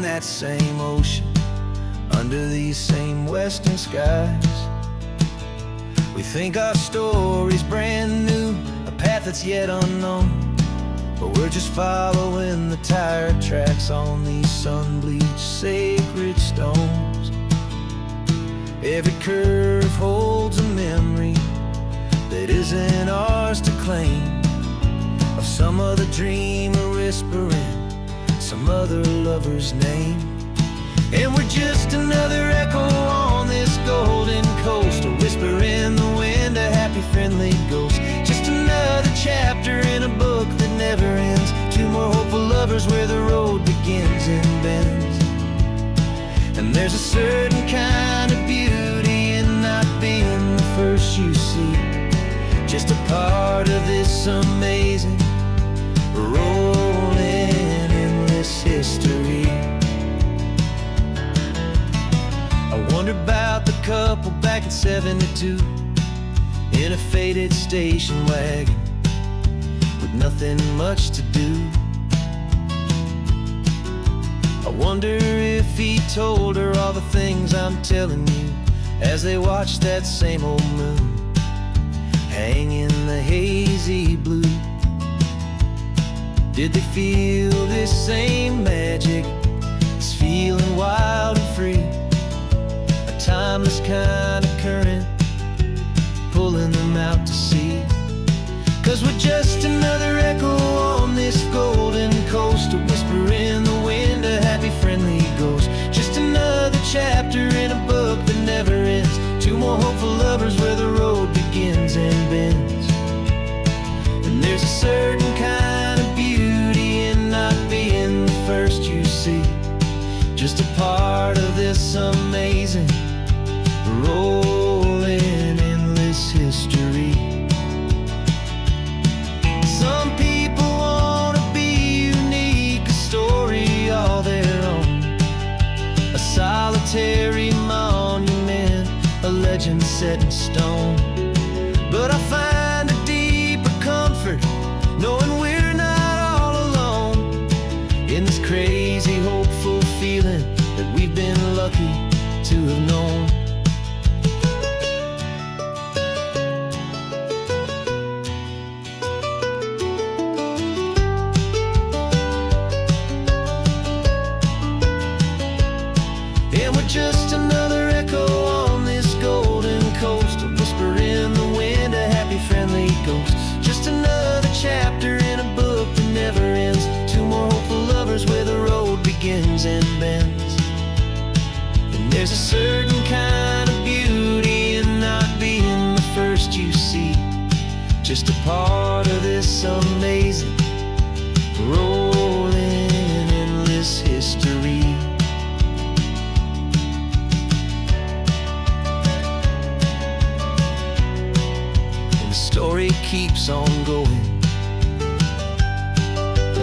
that same ocean, under these same western skies. We think our story's brand new, a path that's yet unknown, but we're just following the tire tracks on these sun-bleached sacred stones. Every curve holds a memory that isn't ours to claim, of some other dreamer whispering some other lover's name. And we're just another echo on this golden coast, a whisper in the wind, a happy friendly ghost. Just another chapter in a book that never ends, two more hopeful lovers where the road begins and bends. And there's a certain kind of beauty in not being the first you see, just a part of this amazing rolling endless history. I wonder about the couple back in '72 in a faded station wagon with nothing much to do. I wonder if he told her all the things I'm telling you, as they watched that same old moon hang in the hazy blue. Did they feel this same magic, this feeling wild and free, a timeless kind of current pulling them out to sea? 'Cause we're just another echo on this golden coast, a whisper in the wind, a happy friendly ghost. Just another chapter in a book that never ends, two more hopeful lovers where the road begins and bends. And there's a certain kind of beauty in not being the first you see, just a part of this amazing rolling endless history. Some people want to be unique, a story all their own, a solitary monument, a legend set in stone. But I find a deeper comfort knowing we're not all alone in this crazy hopeful feeling that we've been lucky to have known. And we're just another echo on this golden coast, a whisper in the wind, a happy friendly ghost. Just another chapter in a book that never ends, two more hopeful lovers where the road begins and bends. And there's a certain kind of beauty in not being the first you see, just a part of this amazing rolling endless history. Story keeps on going,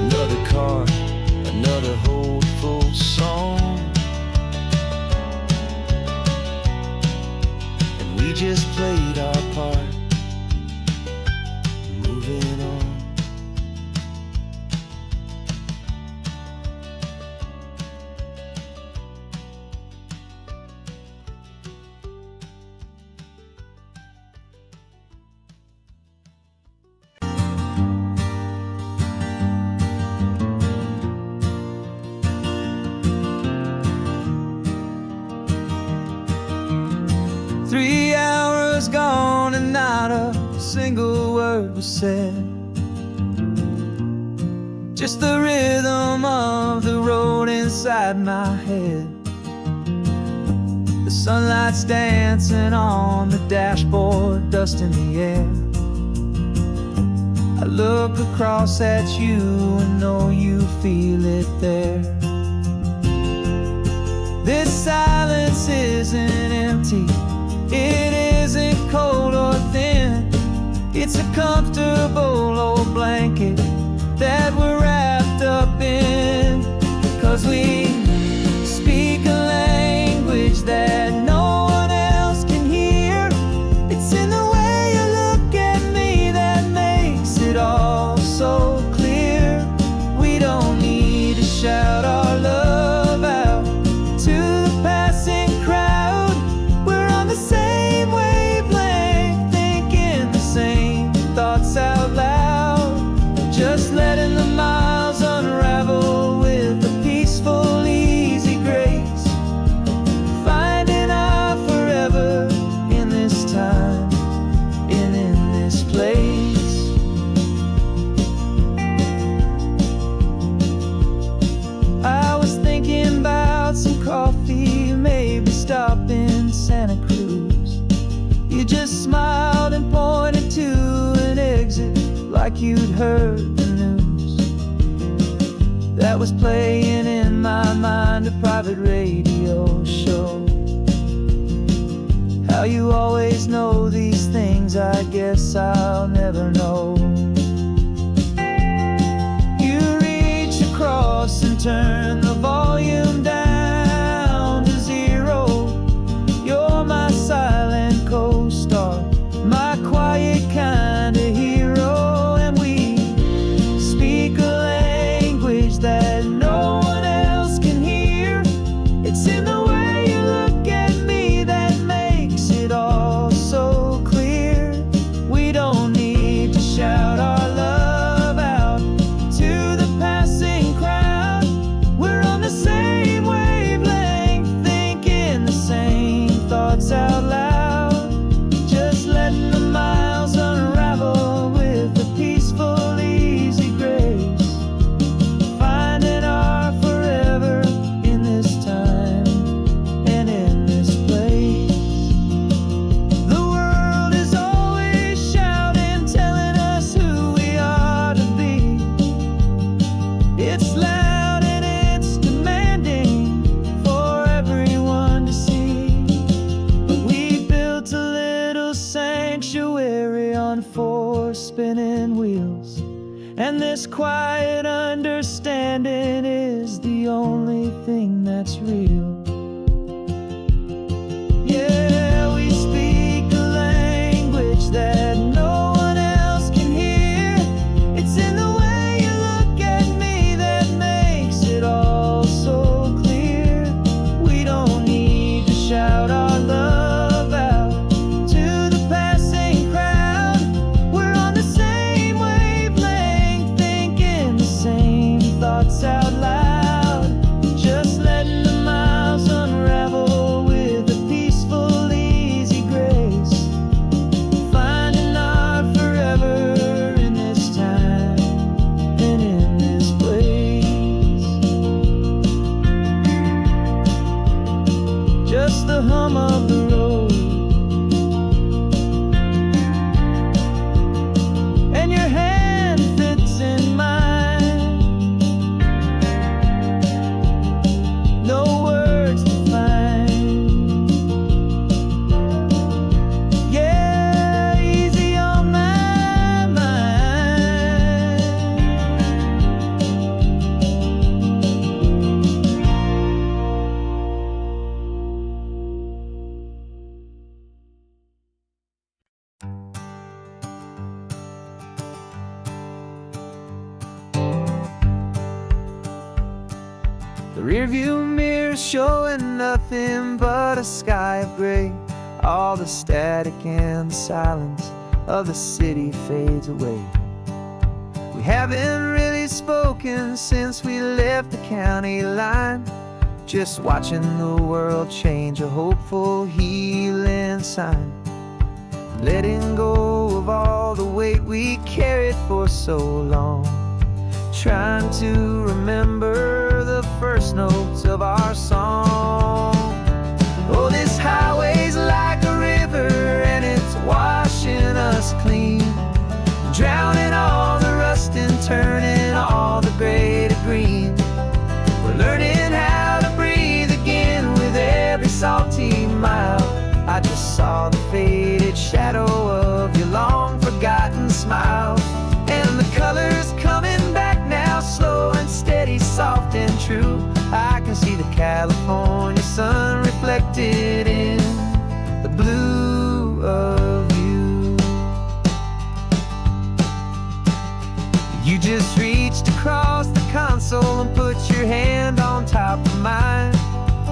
another card, another hopeful song, and we just played our part, moving on. Gone and not a single word was said, just the rhythm of the road inside my head. The sunlight's dancing on the dashboard, dust in the air. I look across at you and know you feel it there. This silence isn't empty, it isn't cold or thin, it's a comfortable old blanket that we're wrapped up in. 'Cause we speak a language that no one else can hear. It's in the way you look at me that makes it all so clear. We don't need to shout our love out, just smiled and pointed to an exit, like you'd heard the news. That was playing in my mind, a private radio show. How you always know these things, I guess I'll never know. You reach across and turn the volume down to 0. You're my silent co-star, my quiet kind of hero. And we speak a language that no one else can hear. It's in the way you look at me that makes it all so clear. We don't need to shout our love out to the passing crowd. We're on the same wavelength, thinking the same thoughts out loud. Just letting the miles unravel with a peaceful, easy grace. Finding our forever in this time and in this place. The world is always shouting, telling us who we are to be. It's loud and it's demanding for everyone to see. But we built a little sanctuary on 4 spinning wheels, and this quiet understanding is the only thing that's real. Yeah, we speak a language that no one else can hear. It's in the way you look at me that makes it all so clear. We don't need to shout our love out to the passing crowd. We're on the same wavelength, thinking the same thoughts out loud. Just letting the miles unravel with a peaceful, easy grace. Finding our forever in this time and in this place. Just the hum of the road and your hand fits in mine. No words to find. Yeah, easy on my mind. The rearview mirror showing nothing but a sky of gray. All the static and the silence of the city fades away. We haven't really spoken since we left the county line. Just watching the world change, a hopeful healing sign. Letting go of all the weight we carried for so long. Trying to remember the first notes of our song. Oh, this highway's like a river and it's washing us clean, drowning all the rust and turning all the gray to green. We're learning how to breathe again with every salty mile. I just saw the faded shadow of your long forgotten smile. And the colors coming back now, slow and steady, soft and true. I can see the California sun reflected in the blue of you. You just reached across the console and put your hand on top of mine.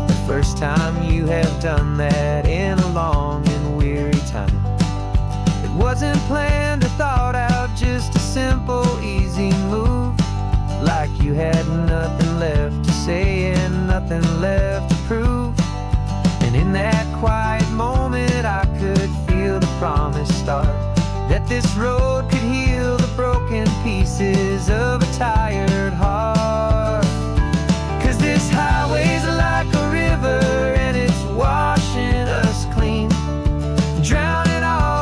The first time you have done that in a long and weary time. It wasn't planned or thought out, just a simple, easy move. Like you had nothing left to say and nothing left to prove. And in that quiet moment I could feel the promise start, that this road could heal the broken pieces of a tired heart. 'Cause this highway's like a river and it's washing us clean, drowning all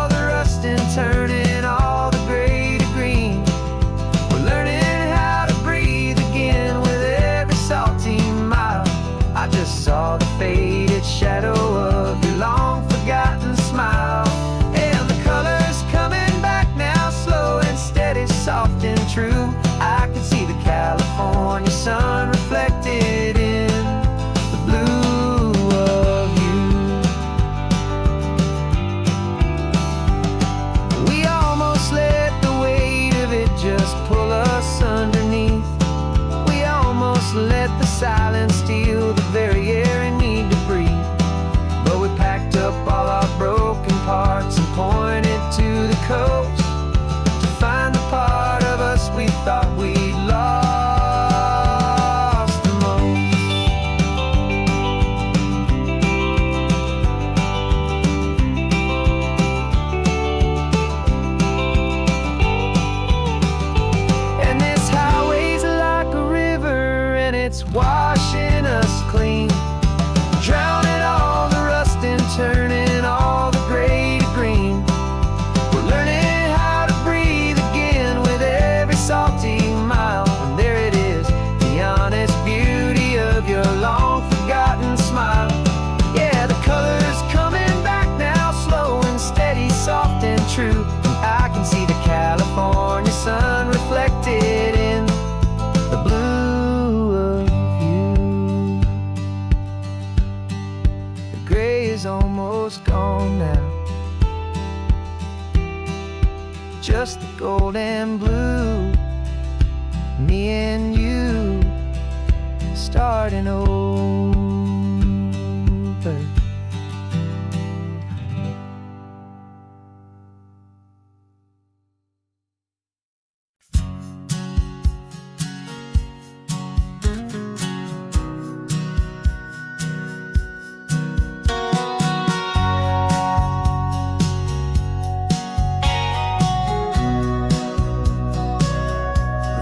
is almost gone now. Just the gold and blue, me and you starting over.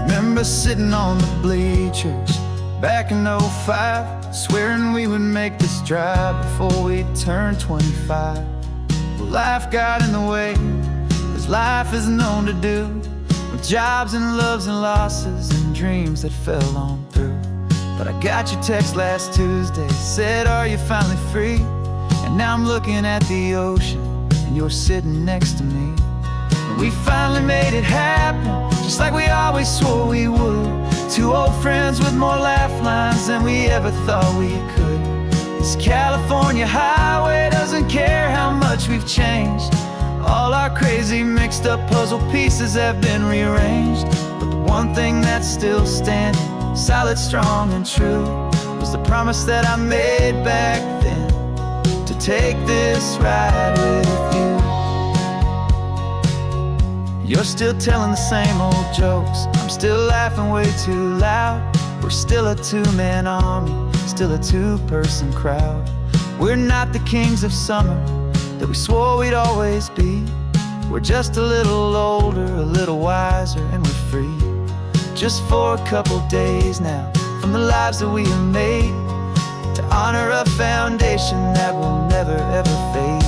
Remember sitting on the bleachers back in '05, swearing we would make this drive before we turned 25. Well, life got in the way, as life is known to do, with jobs and loves and losses and dreams that fell on through. But I got your text last Tuesday, said, are you finally free? And now I'm looking at the ocean, and you're sitting next to me. We finally made it happen, just like we always swore we would. Two old friends with more laugh lines than we ever thought we could. This California highway doesn't care how much we've changed. All our crazy mixed up puzzle pieces have been rearranged. But the one thing that's still standing, solid, strong, and true, was the promise that I made back then, to take this ride with you. You're still telling the same old jokes, I'm still laughing way too loud. We're still a two-man army, still a two-person crowd. We're not the kings of summer that we swore we'd always be. We're just a little older, a little wiser, and we're free. Just for a couple days now, from the lives that we have made, to honor a foundation that will never ever fade.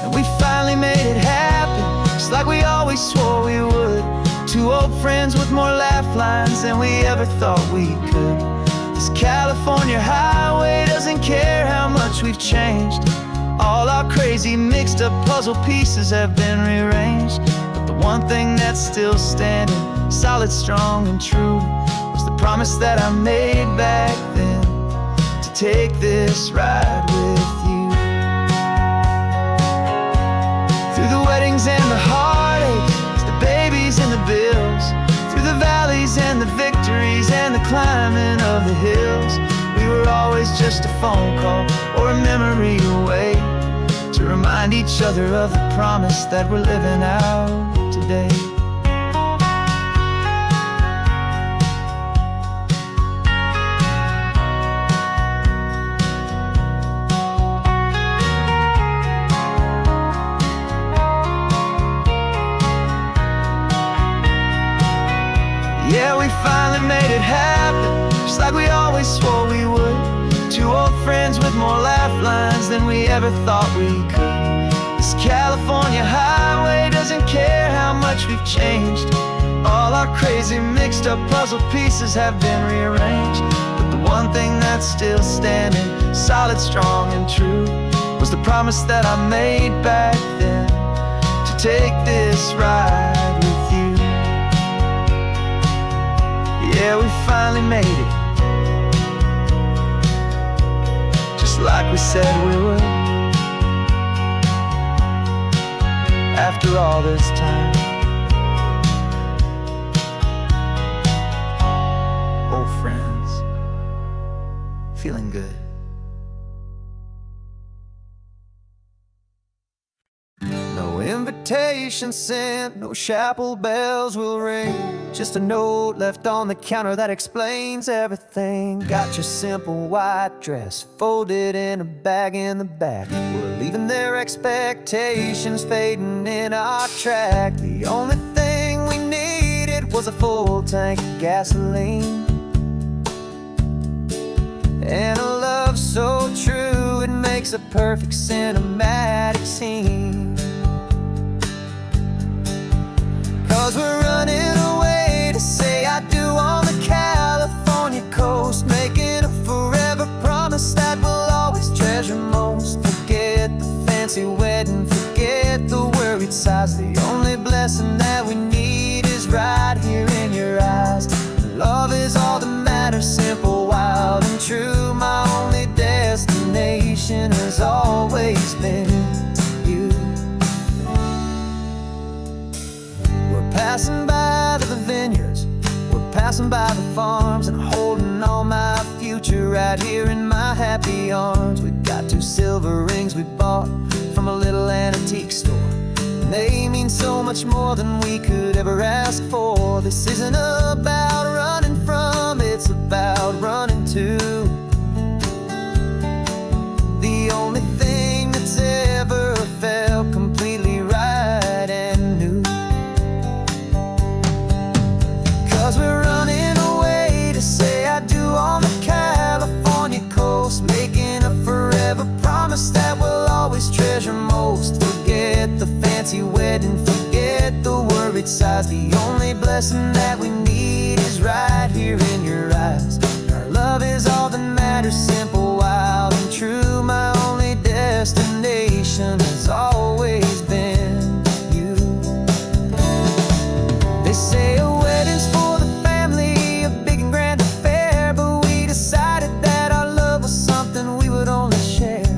And we finally made it happen, just like we always swore we would. Two old friends with more laugh lines than we ever thought we could. This California highway doesn't care how much we've changed. All our crazy mixed up puzzle pieces have been rearranged. But the one thing that's still standing, solid, strong, and true, was the promise that I made back then, to take this ride with you. Through the weddings and the heartaches, the babies and the bills, through the valleys and the victories and the climbing of the hills, we were always just a phone call or a memory away, to remind each other of the promise that we're living out today. Yeah, we finally made it happen, just like we always swore we would. Two old friends with more laugh lines than we ever thought we could. This California highway doesn't care how much we've changed. All our crazy mixed up puzzle pieces have been rearranged. But the one thing that's still standing, solid, strong, and true, was the promise that I made back then, to take this ride with you. Yeah, we finally made it, just like we said we would. After all this time, old friends, feeling good. No invitation sent, no chapel bells will ring, just a note left on the counter that explains everything. Got your simple white dress folded in a bag in the back. We're leaving their expectations fading in our track. The only thing we needed was a full tank of gasoline, and a love so true it makes a perfect cinematic scene. 'Cause we're running away to say I do on the California coast, making a forever promise that we'll always treasure most. Forget the fancy wedding, forget the worried sighs. The only blessing that we need is right here in your eyes. Love is all that matters, simple, wild, and true. My only destination is always passing by the farms and holding all my future right here in my happy arms. We've got 2 silver rings we bought from a little antique store, and they mean so much more than we could ever ask for. This isn't about running from, it's about running to the only thing that's ever felt completely right and new. 'Cause we're running away to say I do on the California coast, making a forever promise that we'll always treasure most. Forget the fancy wedding, forget the worried sighs. The only blessing that we need is right here in your eyes. Our love is all that matters, simple, wild, and true. My only destination has always been you. They say a wedding's for the family, a big and grand affair, but we decided that our love was something we would only share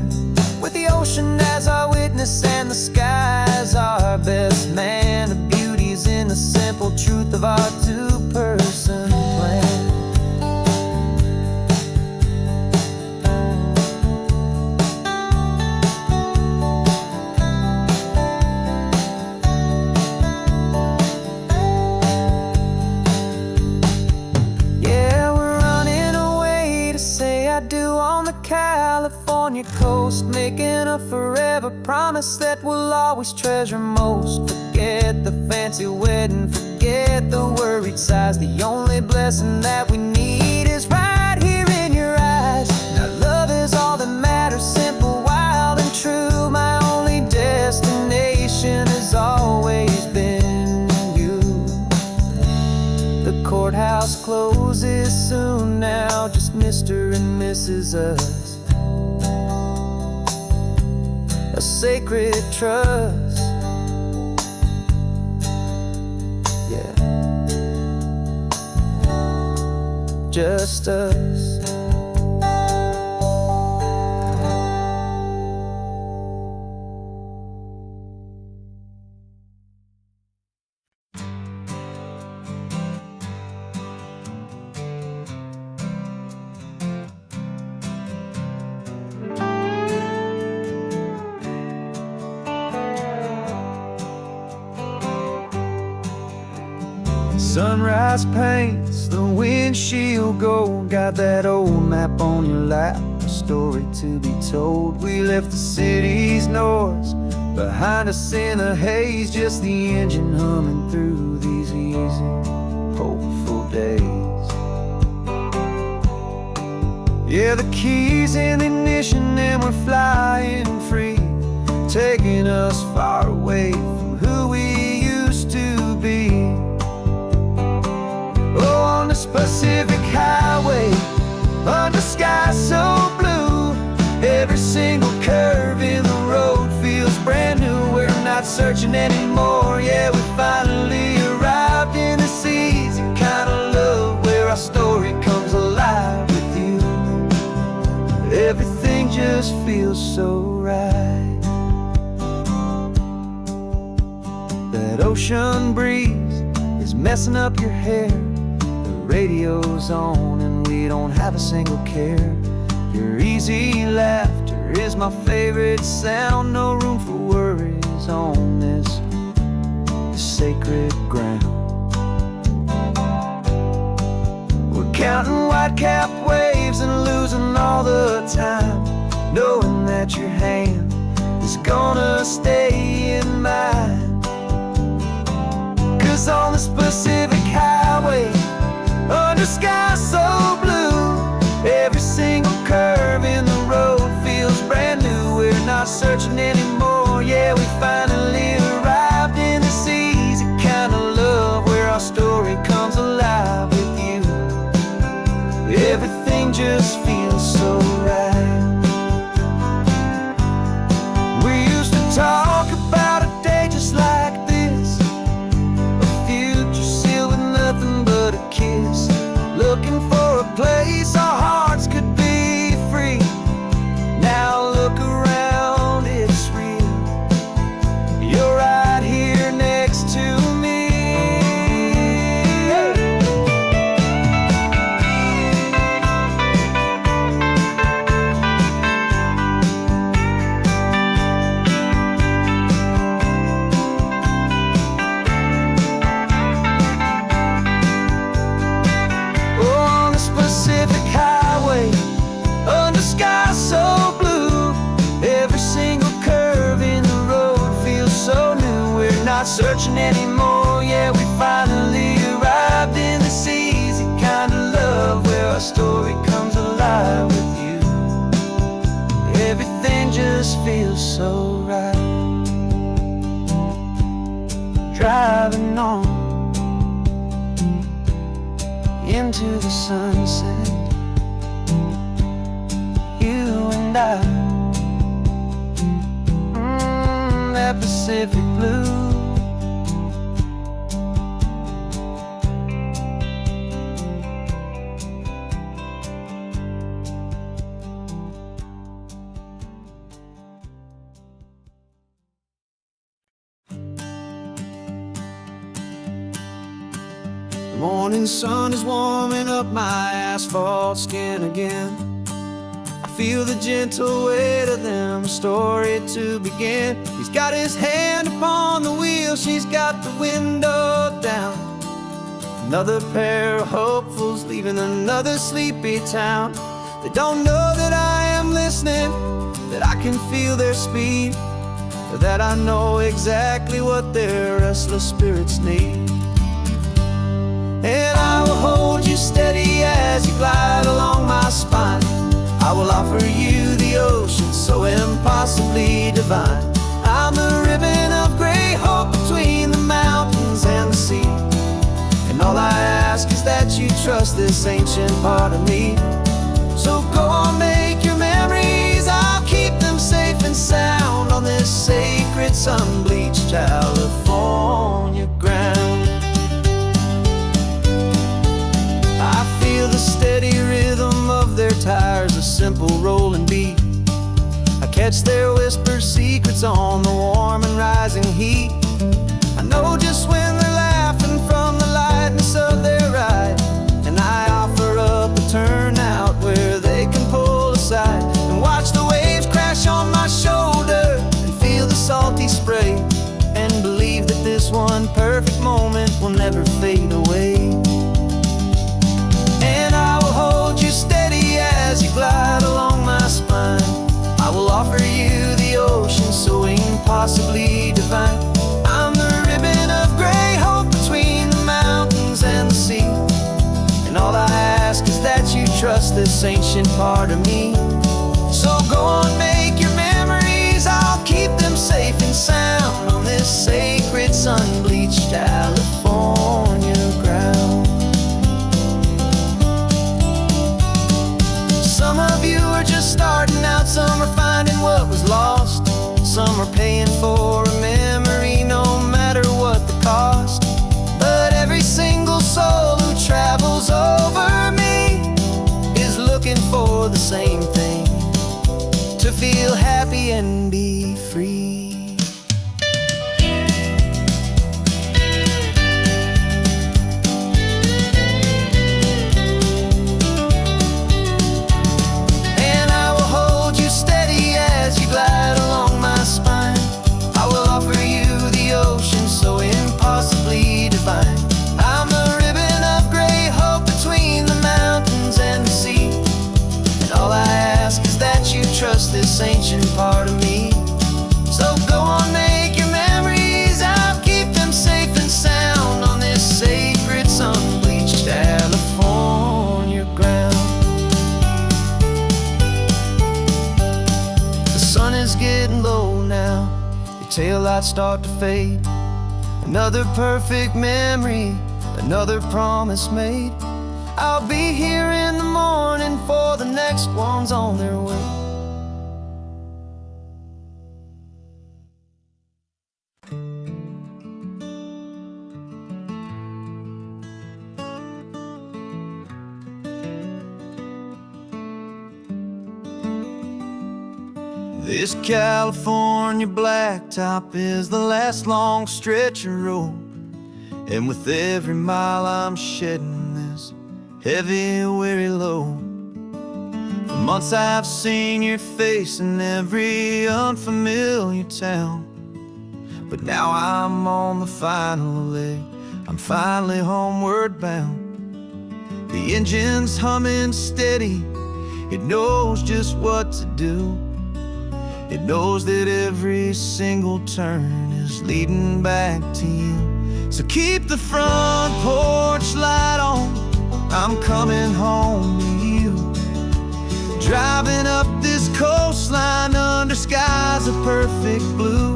with the ocean as our witness and the sky as our best man. The beauty's in the simple truth of our 2-person plan. California coast, making a forever promise that we'll always treasure most. Forget the fancy wedding, forget the worried sighs. The only blessing that we need is right here in your eyes. Now love is all that matters, simple, wild, and true. My only destination has always been you. The courthouse closes soon now, just Mr. and Mrs. Us, a sacred trust. Yeah, just us. Sunrise paints the windshield gold. Got that old map on your lap, a story to be told. We left the city's noise behind us in the haze, just the engine humming through these easy, hopeful days. Yeah, the keys in the ignition and we're flying free, taking us far away from who we used to be. Oh, on this Pacific highway, under skies so blue, every single curve in the road feels brand new. We're not searching anymore, yeah, we finally arrived in this easy kind of love where our story comes alive with you. Everything just feels so right. That ocean breeze is messing up your hair, radio's on and we don't have a single care. Your easy laughter is my favorite sound. No room for worries on this sacred ground. We're counting white-capped waves and losing all the time, knowing that your hand is gonna stay in mine. 'Cause on this Pacific highway, under skies so blue, every single curve in the road feels brand new. We're not searching anymore, yeah, we finally arrived in this easy kind of love where our story comes alive with you. Everything just feels so right. We used to talk about a day just like this, a future sealed with nothing but a kiss. Look rushing anymore. Yeah, we finally arrived in this easy kind of love where our story comes alive with you. Everything just feels so right. Driving on into the sunset, you and I, that Pacific blue. The morning sun is warming up my asphalt skin again. I feel the gentle weight of them, story to begin. He's got his hand upon the wheel, she's got the window down. Another pair of hopefuls leaving another sleepy town. They don't know that I am listening, that I can feel their speed, or that I know exactly what their restless spirits need. And I will hold you steady as you glide along my spine. I will offer you the ocean so impossibly divine. I'm the ribbon of gray hope between the mountains and the sea. And all I ask is that you trust this ancient part of me. So go on, make your memories, I'll keep them safe and sound on this sacred sun-bleached California ground. I feel the steady rhythm of their tires, a simple rolling beat. I catch their whispered secrets on the warm and rising heat. I know just when they're laughing from the lightness of their ride, and I offer up a turnout where they can pull aside and watch the waves crash on my shoulder and feel the salty spray, and believe that this one perfect moment will never fade away. And I will hold you steady as you glide along my spine. I will offer you the ocean so impossibly divine. I'm the ribbon of gray hope between the mountains and the sea. And all I ask is that you trust this ancient part of me. So go on, make your memories, I'll keep them safe and sound on this sacred sun-bleached California ground. Some of you are just starting out, some are finding what was lost, some are paying for a memory no matter what the cost. But every single soul who travels over me is looking for the same thing, to feel happy and be free. Glide along my spine. I will offer you the ocean so impossibly divine. I'm the ribbon of gray hope between the mountains and the sea. And all I ask is that you trust this ancient part of me. So go on, make your memories, I'll keep them safe and sound on this sacred sun-bleached California ground. Sun is getting low now, your taillights start to fade. Another perfect memory, another promise made. I'll be here in the morning for the next ones on their way. This California blacktop is the last long stretch of road, and with every mile I'm shedding this heavy, weary load. For months I've seen your face in every unfamiliar town, but now I'm on the final leg, I'm finally homeward bound. The engine's humming steady, it knows just what to do. It knows that every single turn is leading back to you. So keep the front porch light on, I'm coming home to you. Driving up this coastline under skies of perfect blue.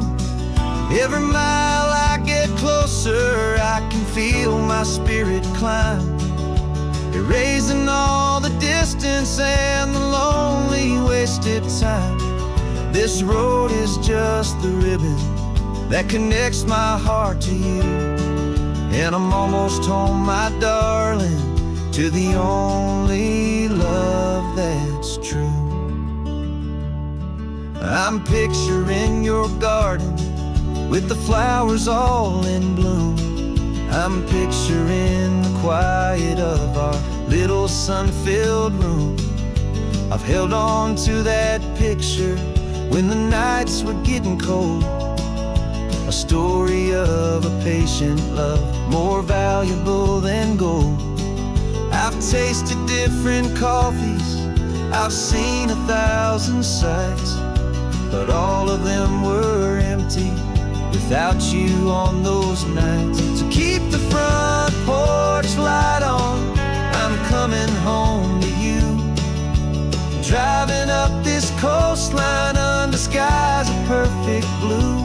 Every mile I get closer, I can feel my spirit climb, erasing all the distance and the lonely wasted time. This road is just the ribbon that connects my heart to you. And I'm almost home, my darling, to the only love that's true. I'm picturing your garden with the flowers all in bloom. I'm picturing the quiet of our little sun-filled room. I've held on to that picture when the nights were getting cold. A story of a patient love, more valuable than gold. I've tasted different coffees, I've seen 1,000 sights, but all of them were empty without you on those nights. So keep the front porch light on, I'm coming home to you. Driving up this coastline under skies of perfect blue.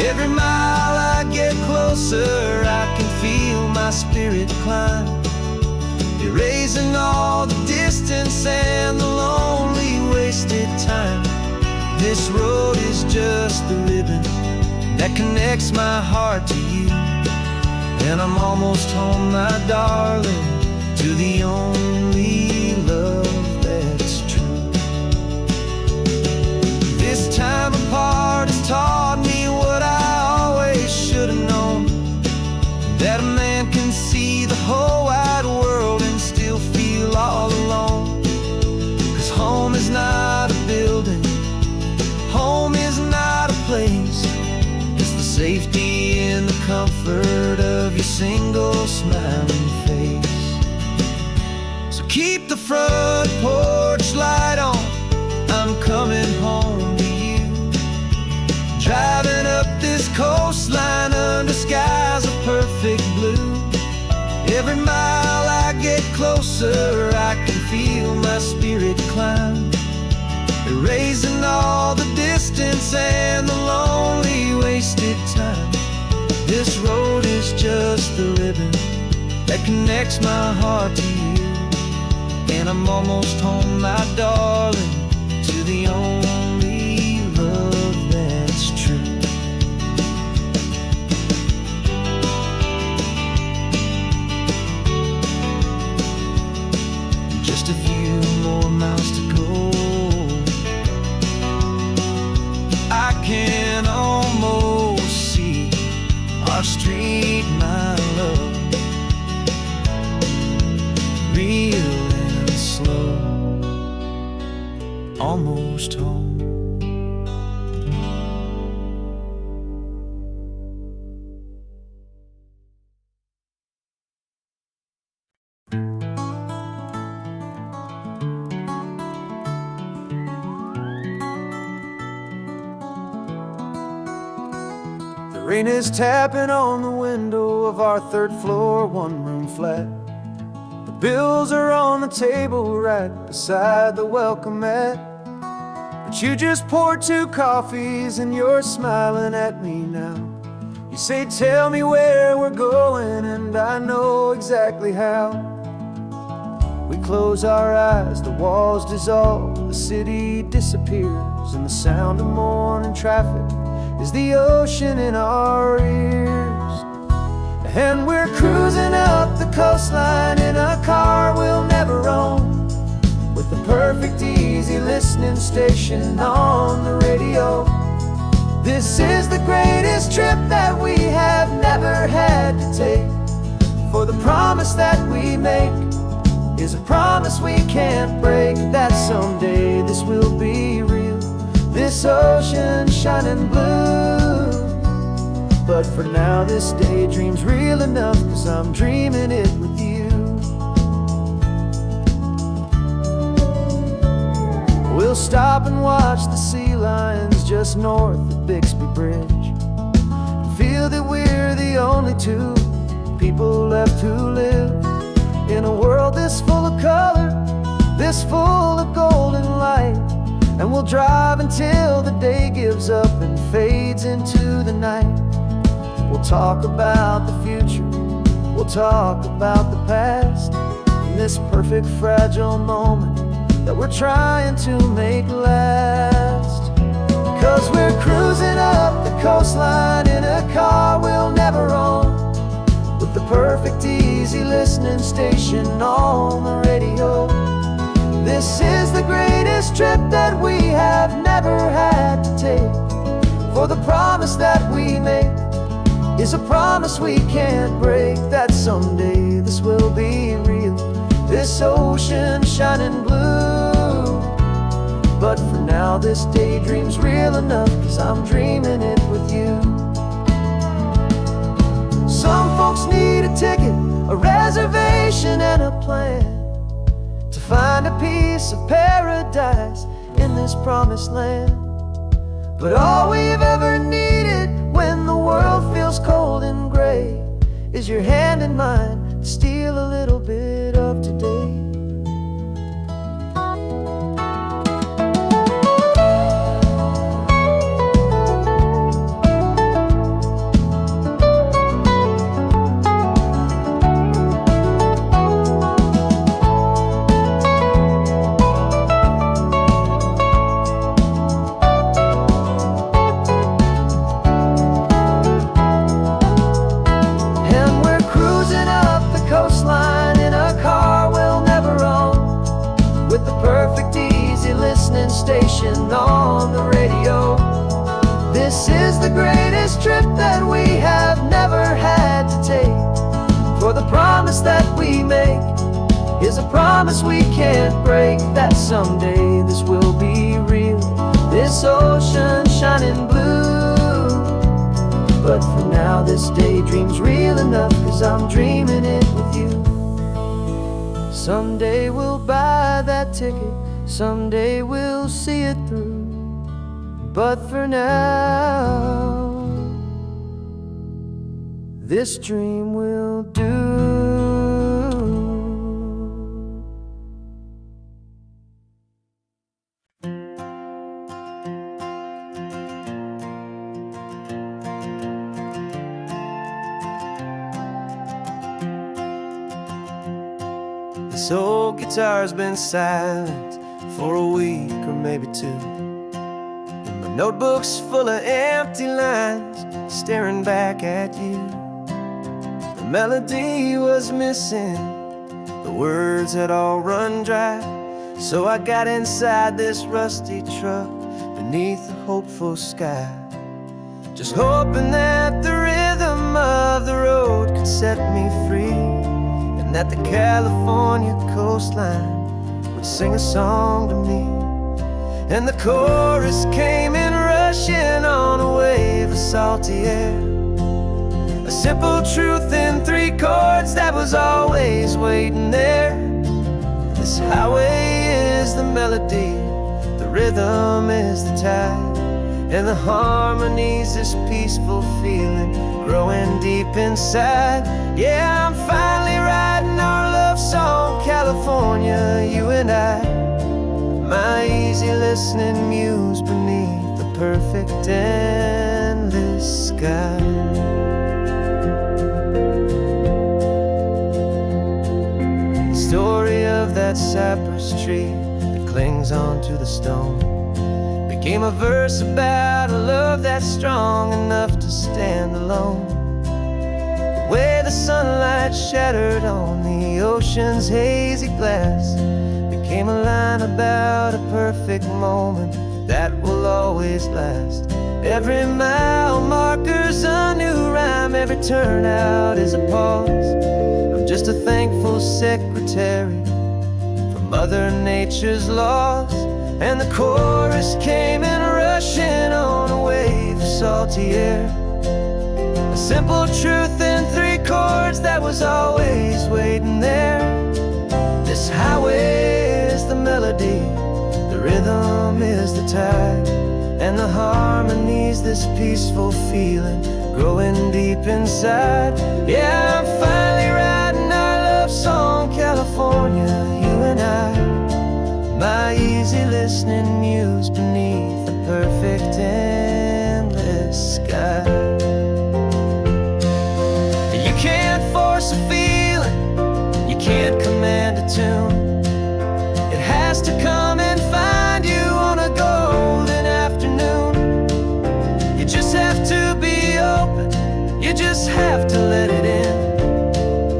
Every mile I get closer, I can feel my spirit climb, erasing all the distance and the lonely wasted time. This road is just the ribbon that connects my heart to you. And I'm almost home, my darling, to the only love that's true. This time apart has taught me what I always should have known, that a man can see the whole wide world and still feel all alone. 'Cause home is not a building, home is not a place, it's the safety and the comfort of your single smiling face. So keep the front porch light on, I'm coming home to you. Driving up this coastline under skies of perfect blue. Every mile I get closer, I can feel my spirit climb, erasing all the distance and the lonely wasted time. This road is just the ribbon that connects my heart to you. And I'm almost home, my darling, to the only love that's true. Just a few more miles to go, I can almost see our street, my love, real and slow, almost home. The rain is tapping on the window of our third floor, one-room flat. The bills are on the table right beside the welcome mat. But you just poured 2 coffees and you're smiling at me now. You say, tell me where we're going, and I know exactly how. We close our eyes, the walls dissolve, the city disappears, and the sound of morning traffic is the ocean in our ears. And we're cruising up the coastline in a car we'll never own, with the perfect easy listening station on the radio. This is the greatest trip that we have never had to take, for the promise that we make is a promise we can't break, that someday this will be real, this ocean shining blue. But for now this daydream's real enough, 'cause I'm dreaming it with you. We'll stop and watch the sea lines just north of Bixby Bridge. Feel that we're the only two people left who live in a world this full of color, this full of golden light. And we'll drive until the day gives up and fades into the night. We'll talk about the future, we'll talk about the past, in this perfect fragile moment that we're trying to make last. 'Cause we're cruising up the coastline in a car we'll never own, with the perfect easy listening station on the radio. This is the greatest trip that we have never had to take, for the promise that we make is a promise we can't break, that someday this will be real, this ocean shining blue. But for now this daydream's real enough, 'cause I'm dreaming it with you. Some folks need a ticket, a reservation and a plan to find a piece of paradise in this promised land. But all we've ever needed when the world feels cold and gray is your hand in mine to steal a little bit of today. Station on the radio. This is the greatest trip that we have never had to take, for the promise that we make is a promise we can't break, that someday this will be real, this ocean shining blue. But for now this daydream's real enough, 'cause I'm dreaming it with you. Someday we'll buy that ticket, someday we'll see it through, but for now this dream will do. This old guitar's been silent for a week or maybe two, and my notebook's full of empty lines staring back at you. The melody was missing, the words had all run dry, so I got inside this rusty truck beneath a hopeful sky, just hoping that the rhythm of the road could set me free, and that the California coastline sing a song to me. And the chorus came in rushing on a wave of salty air, a simple truth in 3 chords that was always waiting there. This highway is the melody, the rhythm is the tide, and the harmony's this peaceful feeling growing deep inside. Yeah, I'm finally writing our love song, California, you and I, my easy listening muse beneath the perfect endless sky. The story of that cypress tree that clings onto the stone became a verse about a love that's strong enough to stand alone. The way the sunlight shattered on the ocean's hazy glass became a line about a perfect moment that will always last. Every mile marker's a new rhyme, every turnout is a pause. I'm just a thankful secretary for Mother Nature's laws. And the chorus came in rushing on a wave of salty air, a simple truth in 3 chords that was always waiting there. This highway is the melody, the rhythm is is the tide, and the harmony's this peaceful feeling growing deep inside. Yeah, I'm finally writing our love song, California, you and I. My easy listening muse beneath the perfect endless sky. You can't force a feeling, you can't command a tune. It has to come and find you on a golden afternoon. You just have to be open, you just have to let it in.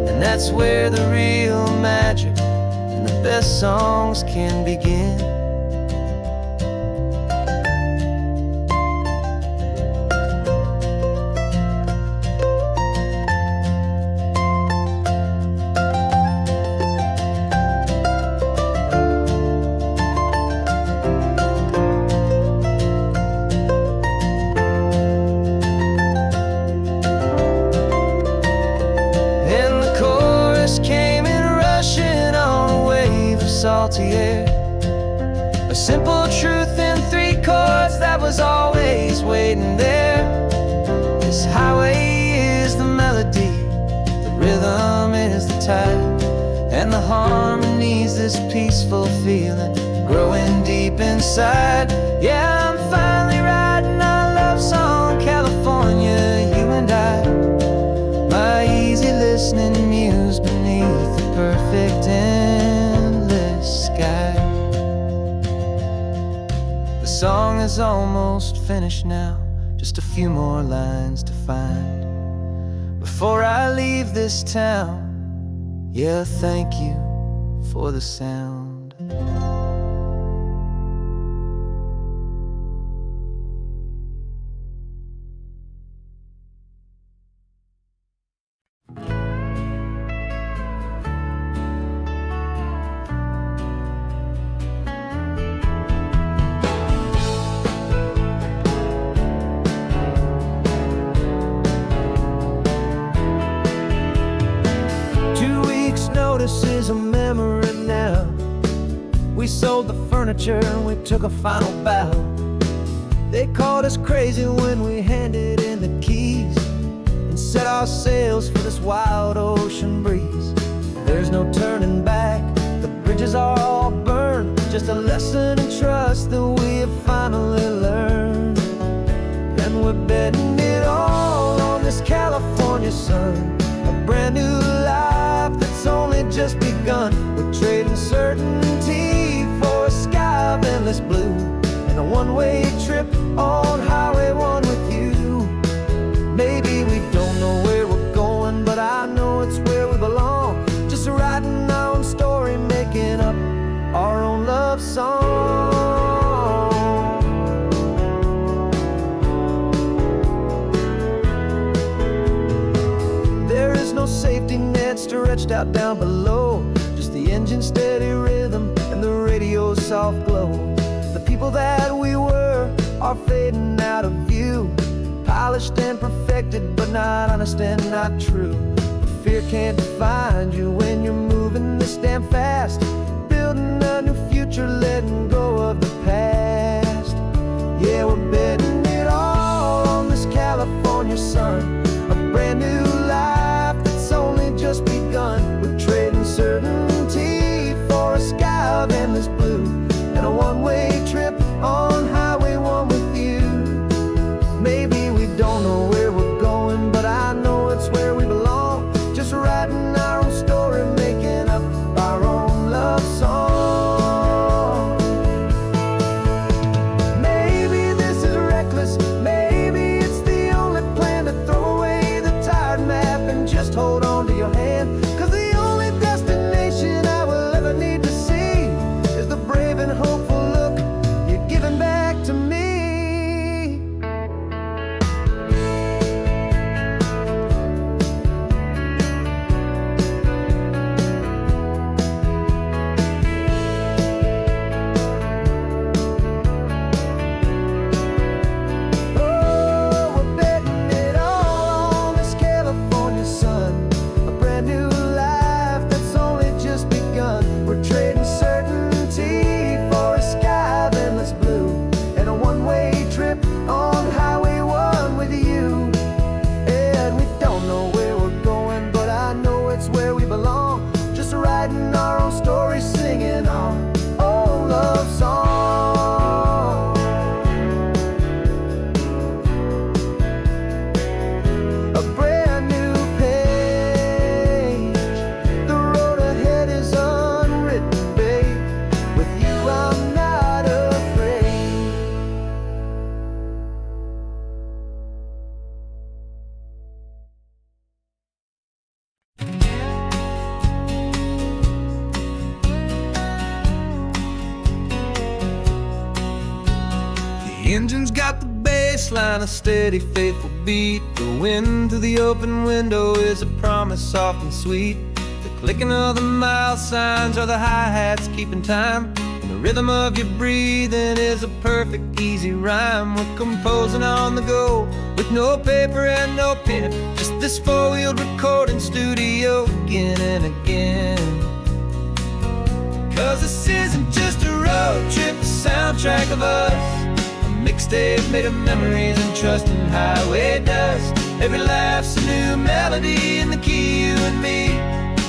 And that's where the real magic and the best songs can begin. Salty air, a simple truth in 3 chords that was always waiting there. This highway is the melody, the rhythm is the tide, and the harmony's this peaceful feeling growing deep inside. Yeah, I'm finally writing our love song, California, you and I. My easy listening muse beneath the perfect sky. The song is almost finished now, just a few more lines to find before I leave this town. Yeah, thank you for the sound. 2 weeks' notice is a memory now. We sold the furniture and we took a final bow. They called us crazy when we handed in the keys and set our sails for this wild ocean breeze. There's no turning back, the bridges are all burned, just a lesson in trust that we have finally learned. And we're betting it all on this California sun, a brand new life that's only just begun. We're trading certainty for a sky of endless blue, and a one-way trip on Highway 1 with you. Maybe we don't know where we're going, but I know it's where we belong. Just writing our own story, making up our own love song. There is no safety net stretched out down below, just the engine's steady rhythm and the radio's soft glow. The people that we were are fading out of view, polished and perfected, but not honest and not true. Fear can't define you when you're moving this damn fast, building a new future, letting go of the past. Yeah, we're betting it all on this California sun, a brand new life that's only just begun. We're trading certainty for a sky of endless blue, and a one-way trip on Highway 1 with you. Maybe we don't know where we're going, but I know it's where we belong. Just writing our own story, making up our own love song. Maybe this is reckless engine's got the bass line, a steady, faithful beat. The wind through the open window is a promise soft and sweet. The clicking of the mile signs are the hi-hats keeping time. And the rhythm of your breathing is a perfect, easy rhyme. We're composing on the go with no paper and no pen, just this four-wheeled recording studio again and again. Cause this isn't just a road trip, the soundtrack of us. Mixtape made of memories and trust in highway dust. Every laugh's a new melody in the key, you and me,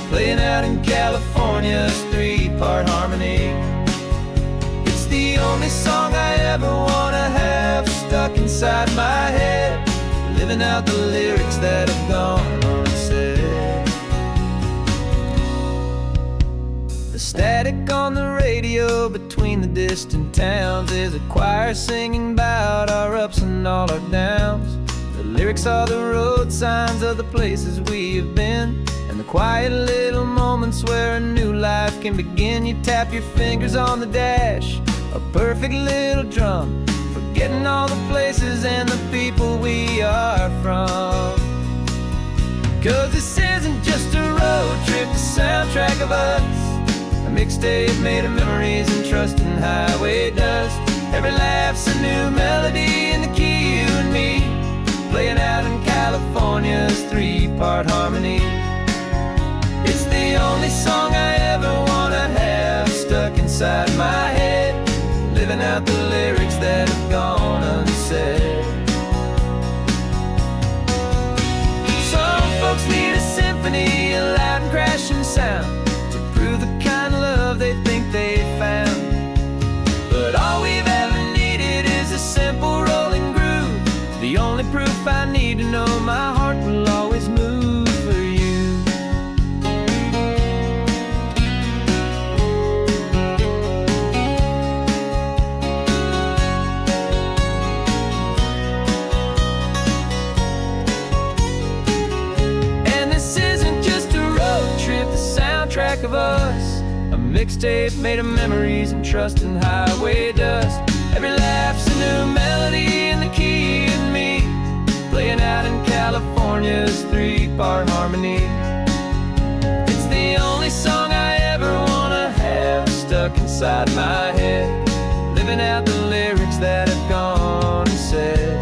playing out in California's three-part harmony. It's the only song I ever wanna have stuck inside my head, living out the lyrics that have gone unsaid. The static on the radio between the distant towns is a choir singing about our ups and all our downs. The lyrics are the road signs of the places we have been, and the quiet little moments where a new life can begin. You tap your fingers on the dash, a perfect little drum, forgetting all the places and the people we are from. Cause this isn't just a road trip, the soundtrack of us. A mixtape made of memories and trust in highway dust. Every laugh's a new melody in the key, you and me, playing out in California's three-part harmony. It's the only song I ever wanna have stuck inside my head, living out the lyrics that have gone unsaid. Some folks need a symphony, a loud and crashing sound, the kind of love they think they found. But all we've ever needed is a simple rolling groove, the only proof I need to know my heart will always move for you. And this isn't just a road trip, the soundtrack of us. A mixtape made of memories and trust in highway dust. Every laugh's a new melody in the key and me, playing out in California's three-part harmony. It's the only song I ever wanna have stuck inside my head, living out the lyrics that have gone unsaid.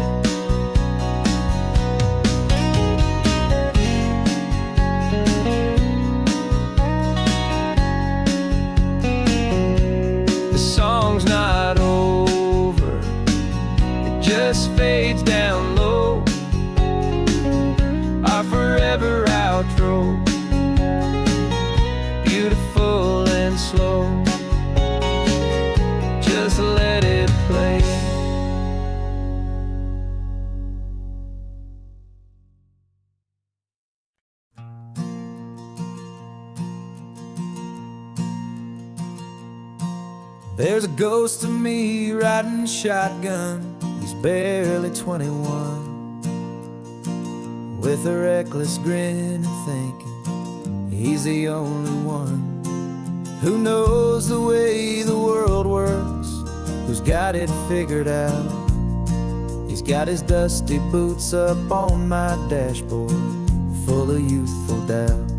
Song's not over, it just fades down low, our forever outro, beautiful and slow, just let it play. There's a ghost of me riding shotgun, he's barely 21, with a reckless grin and thinking he's the only one who knows the way the world works, who's got it figured out. He's got his dusty boots up on my dashboard, full of youthful doubt.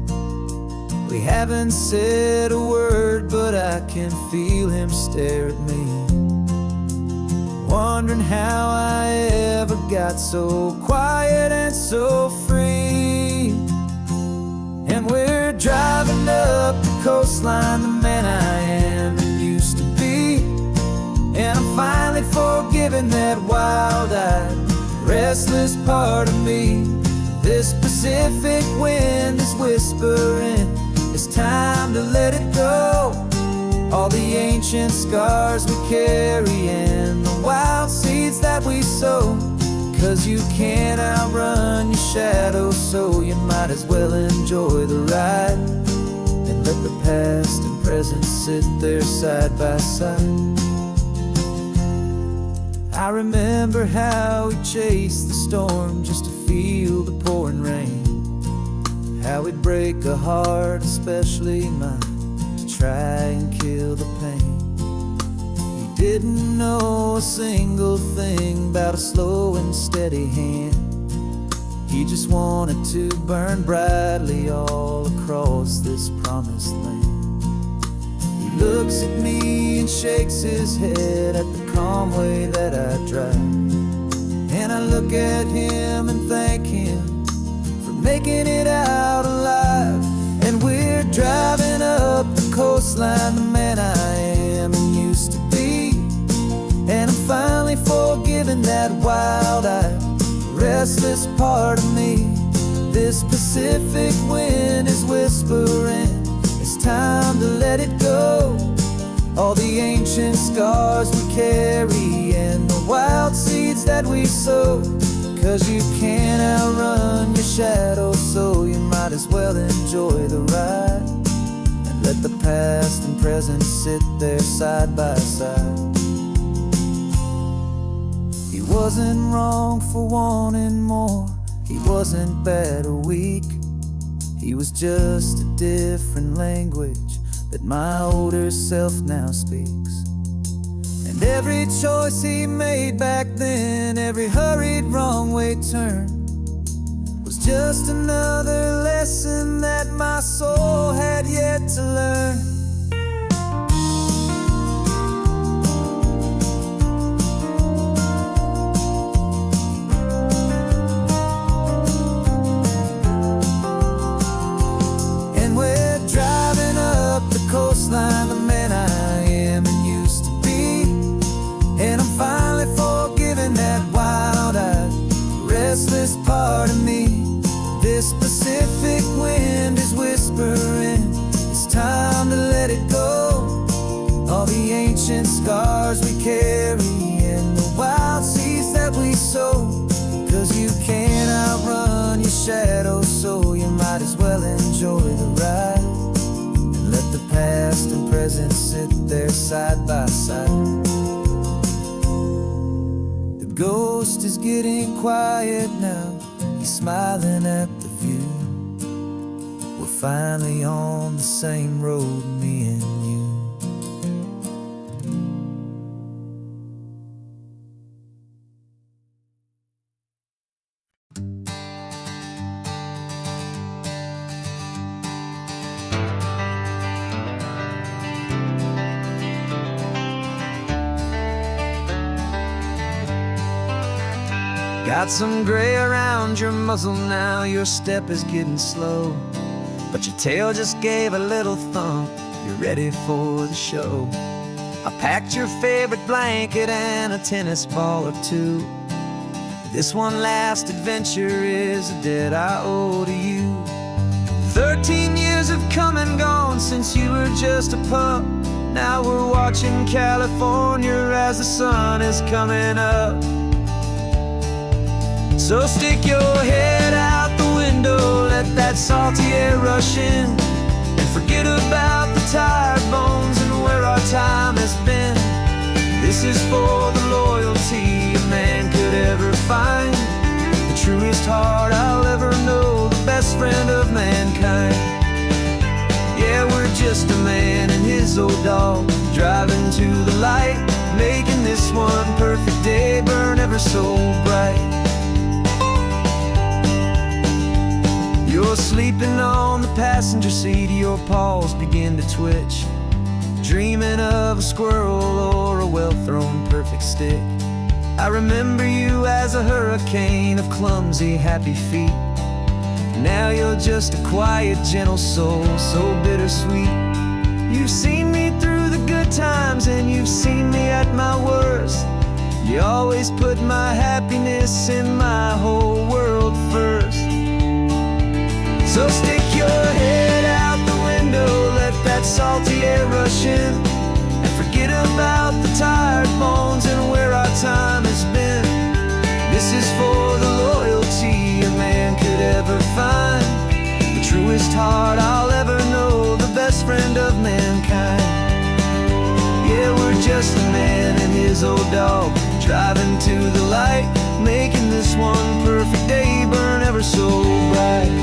We haven't said a word, but I can feel him stare at me, wondering how I ever got so quiet and so free. And we're driving up the coastline, the man I am and used to be, and I'm finally forgiving that wild-eyed, restless part of me. This Pacific wind is whispering, it's time to let it go. All the ancient scars we carry and the wild seeds that we sow. Cause you can't outrun your shadow, so you might as well enjoy the ride and let the past and present sit there side by side. I remember how we chased the storm just to feel the pouring rain, how we'd break a heart, especially mine, to try and kill the pain. We didn't know a single thing about a slow and steady hand. He just wanted to burn brightly all across this promised land. He looks at me and shakes his head at the calm way that I drive. And I look at him and thank him for making it out alive. And we're driving up the coastline, the man I am and used to be. And I'm finally forgiving that wild-eyed, restless part of me. This Pacific wind is whispering, it's time to let it go. All the ancient scars we carry and the wild seeds that we sow. 'Cause you can't outrun your shadow, so you might as well enjoy the ride. And let the past and present sit there side by side. He wasn't wrong for wanting more, he wasn't bad or weak. He was just a different language that my older self now speaks. And every choice he made back then, every hurried wrong way turn, was just another lesson that my soul had yet to learn. Coastline, the man I am and used to be. And I'm finally forgiving that wild-eyed, restless part of me. This Pacific wind is whispering, it's time to let it go. All the ancient scars we carry and the wild seeds that we sow. 'Cause you can't outrun your shadow, so you might as well enjoy the ride. Let the past and present sit there side by side. The ghost is getting quiet now, he's smiling at the view. We're finally on the same road, me and you. Got some gray around your muzzle now, your step is getting slow, but your tail just gave a little thump, you're ready for the show. I packed your favorite blanket and a tennis ball or two. This one last adventure is a debt I owe to you. 13 years have come and gone since you were just a pup. Now we're watching California as the sun is coming up. So stick your head out the window, let that salty air rush in, and forget about the tired bones and where our time has been. This is for the loyalty a man could ever find, the truest heart I'll ever know, the best friend of mankind. Yeah, we're just a man and his old dog, driving to the light, making this one perfect day burn ever so bright. You're sleeping on the passenger seat, your paws begin to twitch, dreaming of a squirrel or a well-thrown perfect stick. I remember you as a hurricane of clumsy, happy feet. Now you're just a quiet, gentle soul, so bittersweet. You've seen me through the good times and you've seen me at my worst. You always put my happiness in my whole world first. So stick your head out the window, let that salty air rush in, and forget about the tired bones and where our time has been. This is for the loyalty a man could ever find, the truest heart I'll ever know, the best friend of mankind. Yeah, we're just a man and his old dog, driving to the light, making this one perfect day burn ever so bright.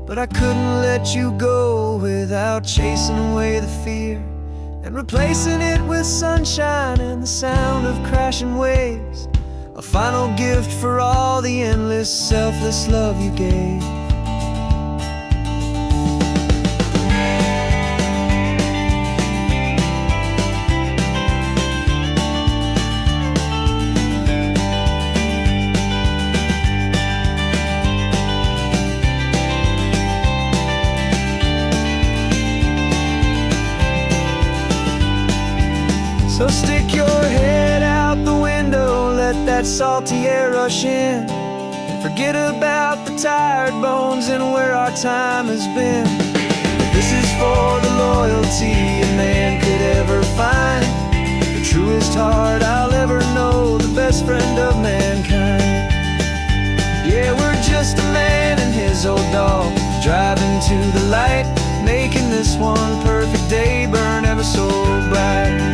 but I couldn't let you go without chasing away the fear and replacing it with sunshine and the sound of crashing waves. A final gift for all the endless, selfless love you gave. So stick your head out the window, let that salty air rush in, and forget about the tired bones and where our time has been. This is for the loyalty a man could ever find, the truest heart I'll ever know, the best friend of mankind. Yeah, we're just a man and his old dog, driving to the light, making this one perfect day burn ever so bright.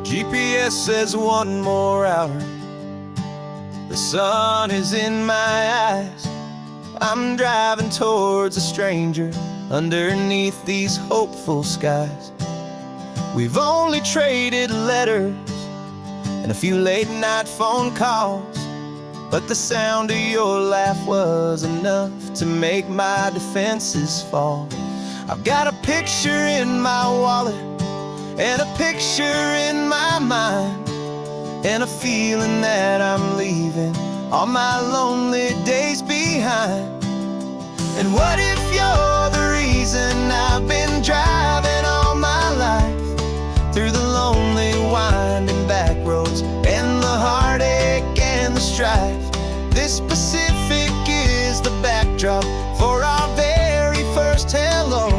GPS says 1 more hour. The sun is in my eyes. I'm driving towards a stranger underneath these hopeful skies. We've only traded letters and a few late night phone calls, but the sound of your laugh was enough to make my defenses fall. I've got a picture in my wallet and a picture in my mind, and a feeling that I'm leaving all my lonely days behind. And what if you're the reason I've been driving all my life, through the lonely winding back roads and the heartache and the strife? This Pacific is the backdrop for our very first hello,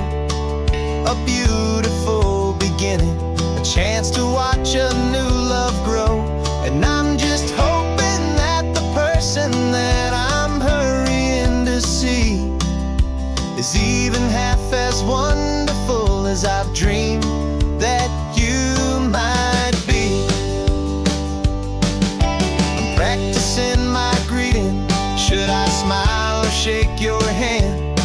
a beautiful beginning, a chance to watch a new love grow. And I'm just hoping that the person that I'm hurrying to see is even half as wonderful as I've dreamed that you might be. I'm practicing my greeting. Should I smile or shake your hand?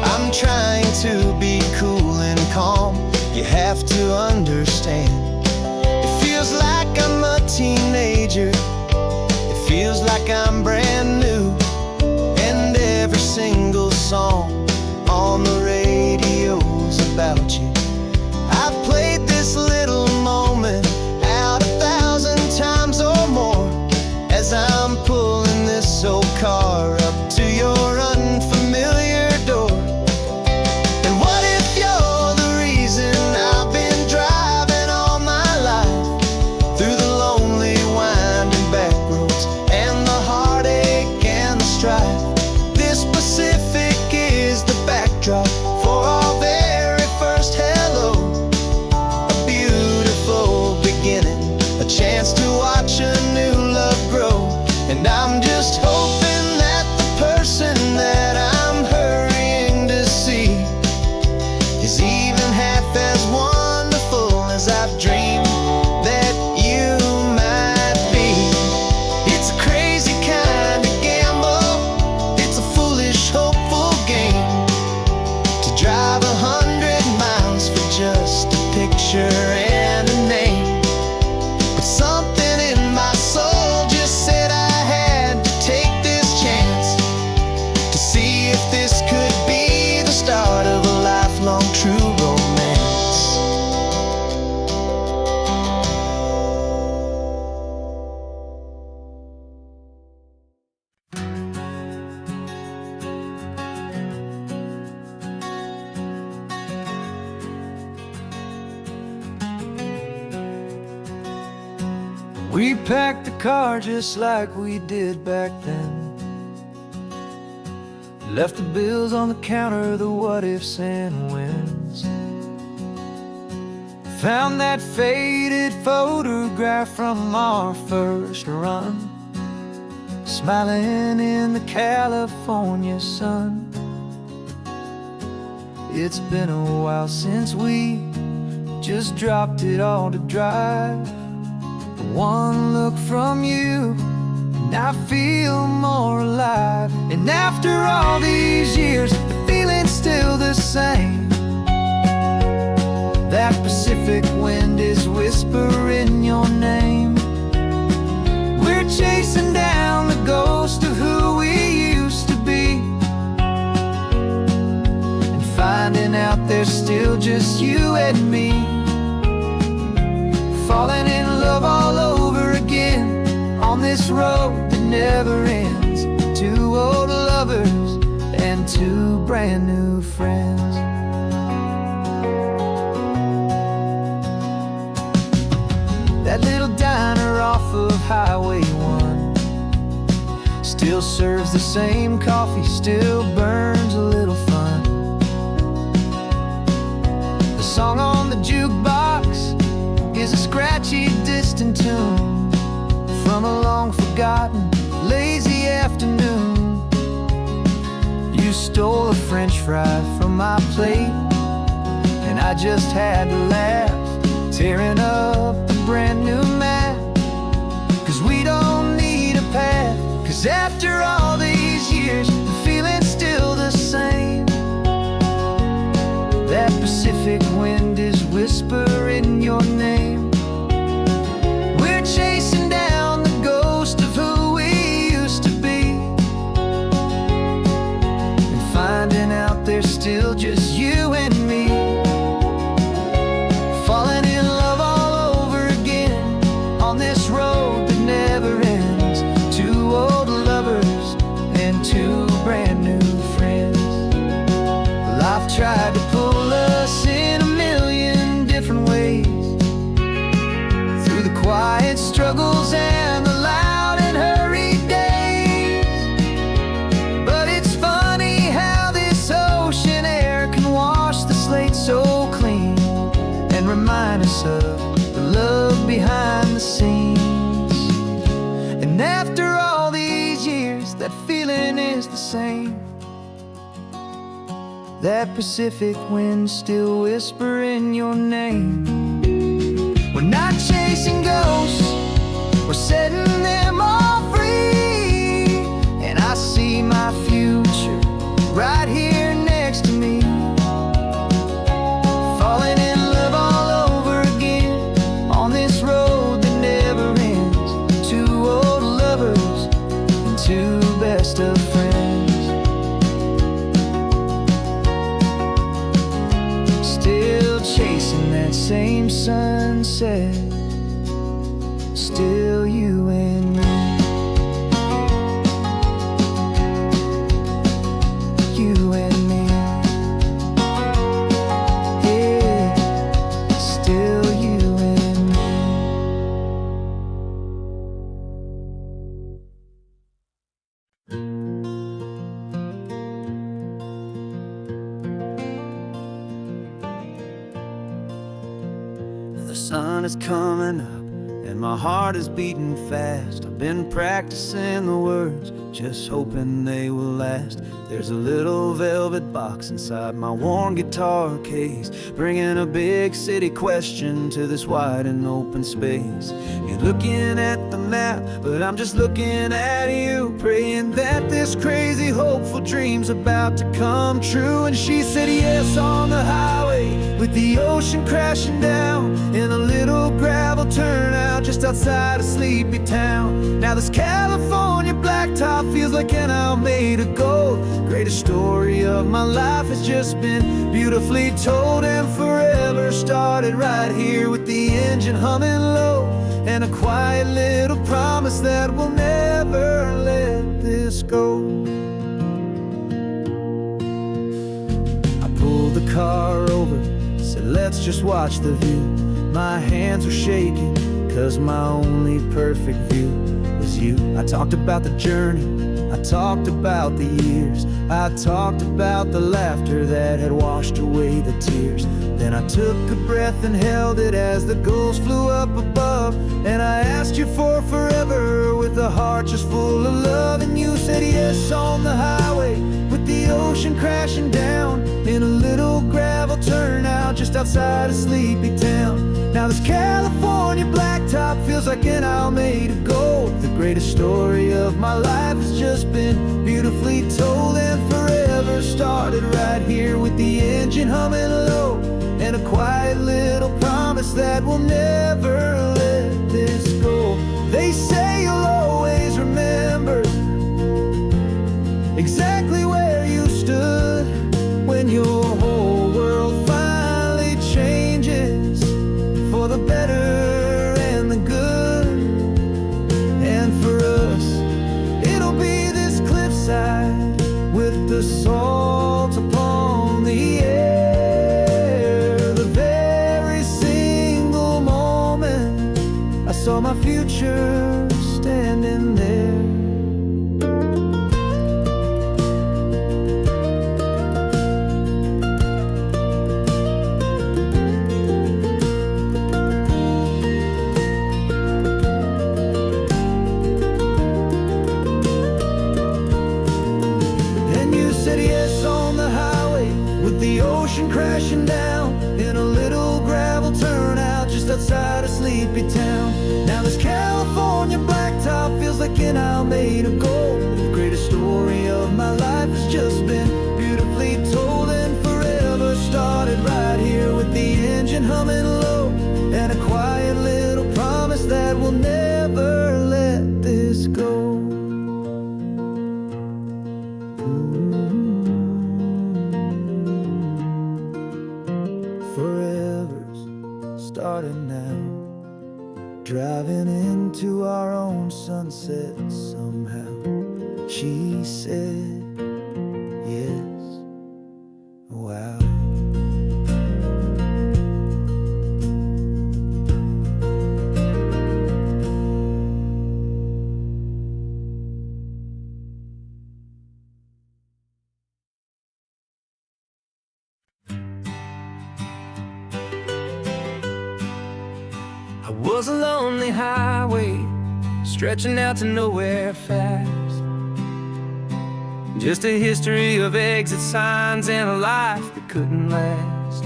I'm trying to be cool and calm. You have to understand, it feels like I'm a teenager, it feels like I'm brand new, and every single song on the radio's about you. I've played this little moment out 1,000 times or more, as I'm pulling this old car up to your unfamiliar door. And what if you're the reason I've been driving all my life, through the lonely winding back roads and the heartache and the strife? This Pacific is the backdrop for our very first hello, a beautiful beginning, a chance to watch a new love grow. And I'm just hoping that the person that I'm hurrying to see is even half as wonderful as I've dreamed that you might be. It's a crazy kind of gamble, it's a foolish, hopeful game, to drive 100 miles for just a picture and a name. But something in my soul just said I had to take this chance, to see if this could be the start of a lifelong true romance. We packed the car just like we did back then, left the bills on the counter, the what ifs and whens. Found that faded photograph from our first run, smiling in the California sun. It's been a while since we just dropped it all to drive. But one look from you and I feel more alive. And after all these years, the feeling's still the same. That Pacific wind is whispering your name. We're chasing down the ghost of who we used to be, and finding out there's still just you and me. Falling in love all over again on this road that never ends. Two old lovers and two brand new friends. That little diner off of Highway 1 still serves the same coffee, still burns a little fun. The song on the jukebox is a scratchy, distant tune from a long-forgotten, lazy afternoon. You stole a French fry from my plate, and I just had to laugh, tearing up the brand new map. 'Cause we don't need a path, 'cause after all these years, the feeling's still the same. That Pacific wind is whispering your name. We're chasing down the ghost of who we used to be, and finding out there's still just you and me. Falling in love all over again on this road that never ends. Two old lovers and two brand new friends. Life tried to pull us in a million different ways, through the quiet struggles and the loud and hurried days. But it's funny how this ocean air can wash the slate so clean, and remind us of the love behind the scenes. And after all these years, that feeling is the same. That Pacific wind still whispering your name. We're not chasing ghosts, we're setting them all free. And I see my future right here next to me. Falling in love all over again on this road that never ends. Two old lovers and two best of friends. Still chasing that same sunset, still you and me. You and me. Yeah, still you and me. The sun is coming up and my heart is beating fast. I've been practicing the words, just hoping they will last. There's a little velvet box inside my worn guitar case, bringing a big city question to this wide and open space. You're looking at the map, but I'm just looking at you, praying that this crazy hopeful dream's about to come true. And she said yes on the highway, with the ocean crashing down in a little gravel turnout just outside of sleepy town. Now this California blacktop feels like an hour made of gold. Greatest story of my life has just been beautifully told, and forever started right here with the engine humming low, and a quiet little promise that we'll never let this go. I pulled the car over, said let's just watch the view. My hands were shaking, 'cause my only perfect view was you. I talked about the journey, I talked about the years, I talked about the laughter that had washed away the tears. Then I took a breath and held it as the gulls flew up above, and I asked you for forever with a heart just full of love. us on the highway with the ocean crashing down in a little gravel turnout just outside of sleepy town. Now this California blacktop feels like an Alameda gold. The greatest story of my life has just been beautifully told, and forever started right here with the engine humming low, and a quiet little promise that we'll never let this go. They say you'll always remember exactly where you stood when your whole world finally changes for the better and the good. And for us, it'll be this cliffside with the salt upon the air. The very single moment I saw my future standing there. Said yes on the highway with the ocean crashing down in a little gravel turnout just outside of sleepy town. Now this California blacktop feels like an Alameda gold. The greatest story of my life has just been beautifully told, and forever started right here with the engine humming low, and a quiet little promise that we'll never let this go. Forever's starting now, driving into our own sunset somehow. She said yes, wow. I was a lonely highway stretching out to nowhere fast. Just a history of exit signs and a life that couldn't last.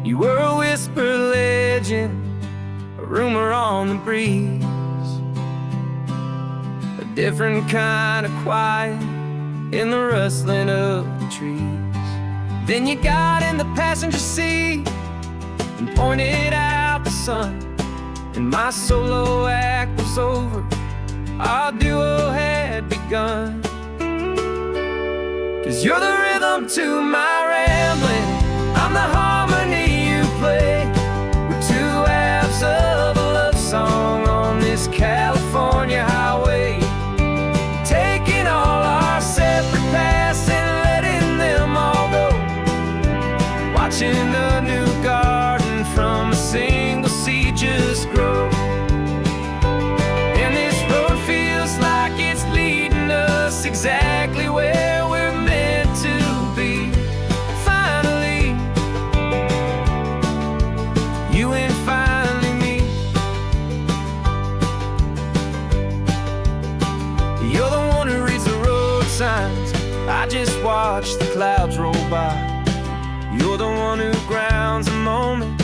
You were a whisper legend, a rumor on the breeze, a different kind of quiet in the rustling of the trees. Then you got in the passenger seat and pointed out the sun, and my solo act was over, our duo had begun. 'Cause you're the rhythm to my rambling, I'm the harmony you play. We're two halves of a love song on this California highway, taking all our separate paths and letting them all go, watching a new garden from a single seed just grow. And this road feels like it's leading us exactly where we're meant to be. Finally, you and finally me. You're the one who reads the road signs, I just watch the clouds roll by. You're the one who grounds a moment,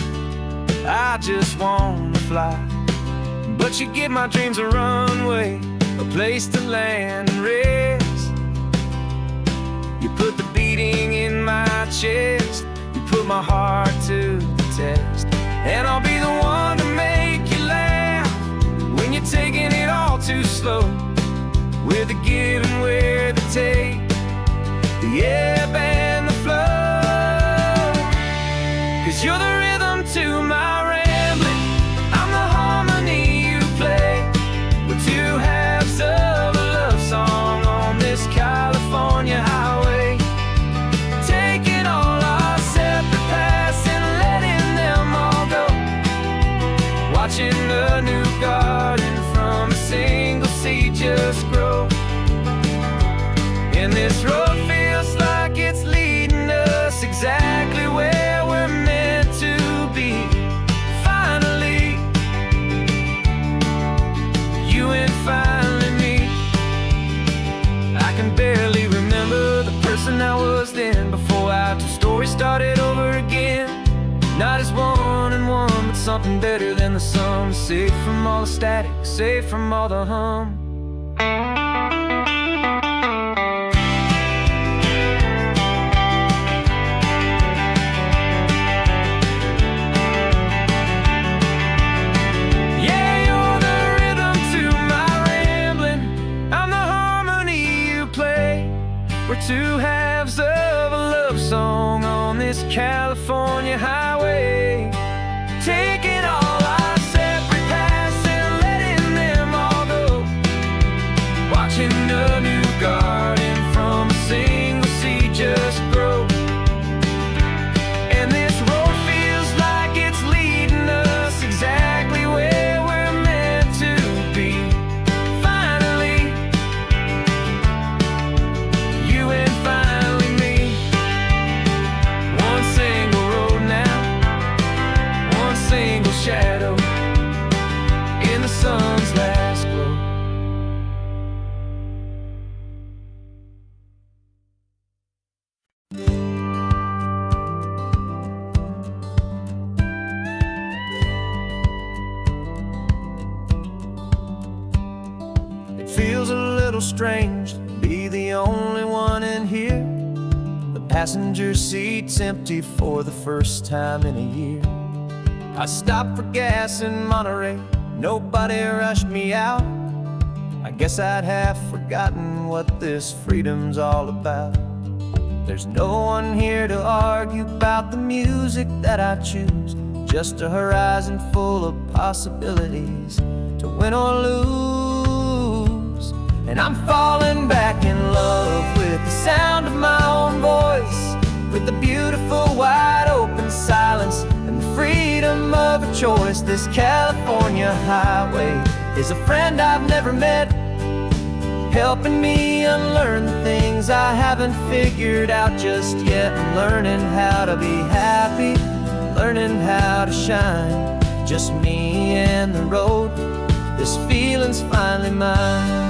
I just wanna fly. But you give my dreams a runway, a place to land and rest. You put the beating in my chest, you put my heart to the test. And I'll be the one to make you laugh when you're taking it all too slow. We're the give and we're the take, the ebb and the flow. 'Cause you're the rhythm to my rambling, I'm the harmony you play. We're two halves of a love song on this California highway, taking all our separate paths and letting them all go, watching a new garden from a single seed just grow. And this road feels like it's leading us exactly where we're meant to be. Finally, you and finally me. I can barely started over again. Not as one and one, but something better than the sum. Safe from all the static, safe from all the hum. We're two halves of a love song on this California highway, taking all our separate paths and letting them all go, watching a new garden from a single seed just grow. And this road feels like it's leading us exactly where we're meant to be. Finally, you and finally me. One single road now, one single shadow in the sun's last glow. It feels a little strange to be the only one in here. The passenger seat's empty for the first time in a year. I stopped for gas in Monterey, nobody rushed me out. I guess I'd have forgotten what this freedom's all about. There's no one here to argue about the music that I choose, just a horizon full of possibilities to win or lose. And I'm falling back in love with the sound of my own voice, with the beautiful wide open silence and the freedom of a choice. This California highway is a friend I've never met, helping me unlearn the things I haven't figured out just yet, and learning how to be happy, learning how to shine. Just me and the road, this feeling's finally mine.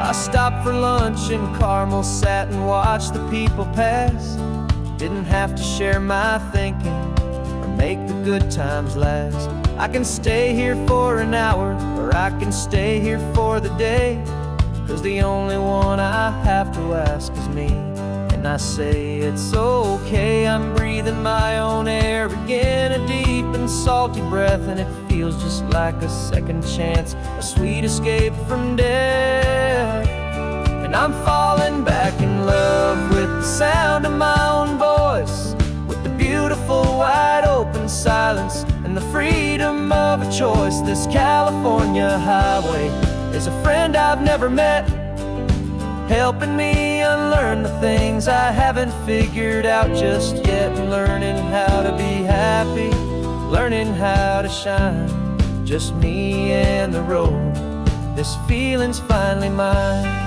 I stopped for lunch in Carmel, sat and watched the people pass. Didn't have to share my thinking or make the good times last. I can stay here for an hour, or I can stay here for the day, 'cause the only one I have to ask is me. And I say it's okay, I'm breathing my own air again, a deep and salty breath, and it feels just like a second chance, a sweet escape from death. And I'm falling back in love with the sound of my own voice, with the beautiful wide open silence and the freedom of a choice. This California highway is a friend I've never met, helping me unlearn the things I haven't figured out just yet, and learning how to be happy, learning how to shine. Just me and the road, this feeling's finally mine.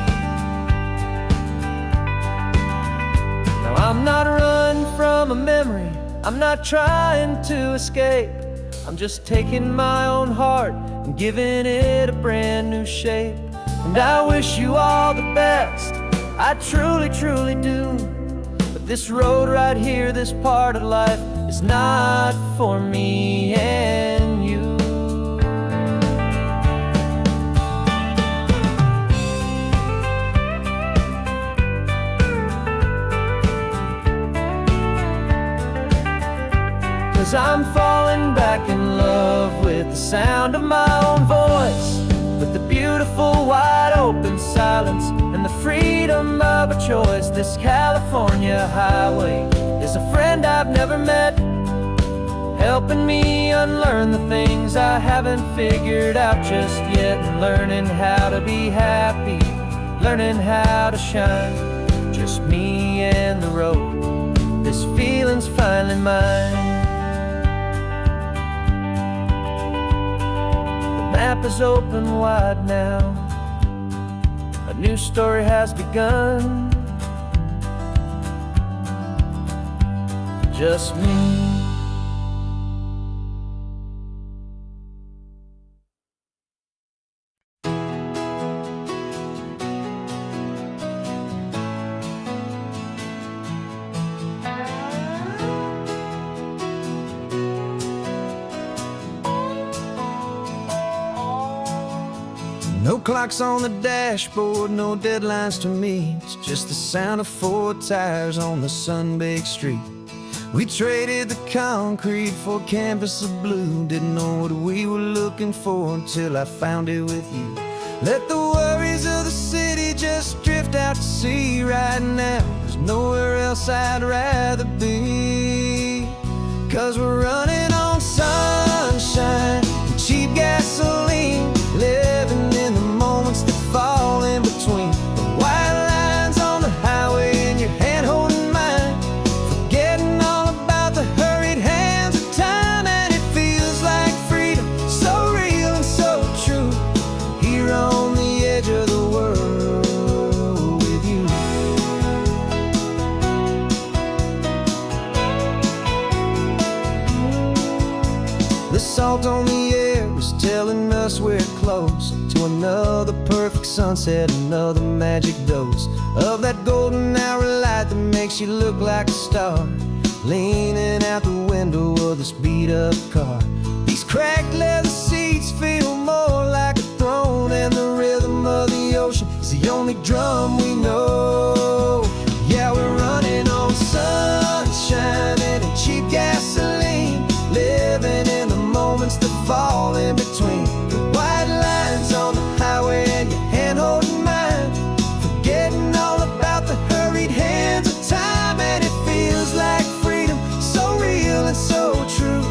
Now I'm not running from a memory, I'm not trying to escape. I'm just taking my own heart and giving it a brand new shape. And I wish you all the best, I truly, truly do. But this road right here, this part of life, is not for me and you. Cause I'm falling back in love with the sound of my own voice, with the beautiful wide open silence and the freedom of a choice. This California highway is a friend I've never met, helping me unlearn the things I haven't figured out just yet, and learning how to be happy, learning how to shine. Just me and the road, this feeling's finally mine. The map is open wide now, a new story has begun. Just me. No clocks on the dashboard, no deadlines to meet. It's just the sound of 4 tires on the sun-baked street. We traded the concrete for a canvas of blue. Didn't know what we were looking for until I found it with you. Let the worries of the city just drift out to sea right now. There's nowhere else I'd rather be. 'Cause we're running on sunshine and cheap gasoline, living in the moments that fall in between. The white lines on the highway and your hand holding mine, forgetting all about the hurried hands of time. And it feels like freedom, so real and so true, here on the edge of the world with you. The salt on the air was telling us we're close to another perfect sunset, another magic dose of that golden hour light that makes you look like a star, leaning out the window of this beat-up car. These cracked leather seats feel more like a throne, and the rhythm of the ocean is the only drum we know. Yeah, we're running on sunshine and a cheap gasoline, living in the moments that fall in between. The white lines on the highway and your hand holding mine, forgetting all about the hurried hands of time. And it feels like freedom, so real and so true,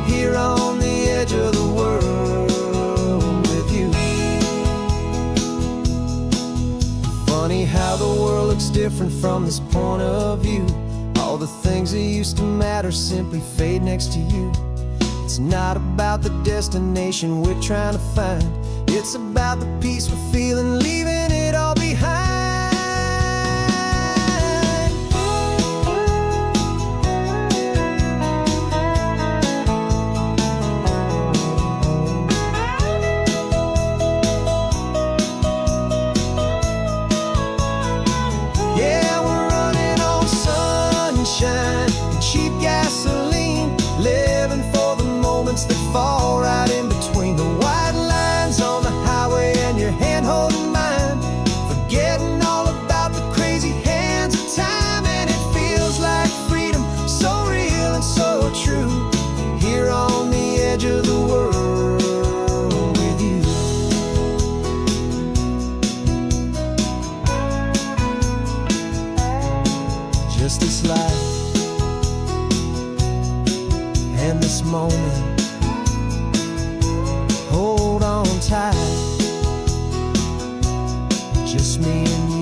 here on the edge of the world with you. Funny how the world looks different from this point of view. All the things that used to matter simply fade next to you. It's not about the destination we're trying to find, it's about the peace we're feeling, leaving it all behind. Yeah, we're running on sunshine and cheap gasoline, living for the moments that fall right in between. The white lines on the highway and your hand holding mine, forgetting all about the crazy hands of time. And it feels like freedom, so real and so true, here on the edge of the world with you. Just this life and this moment, hold on tight, just me and you.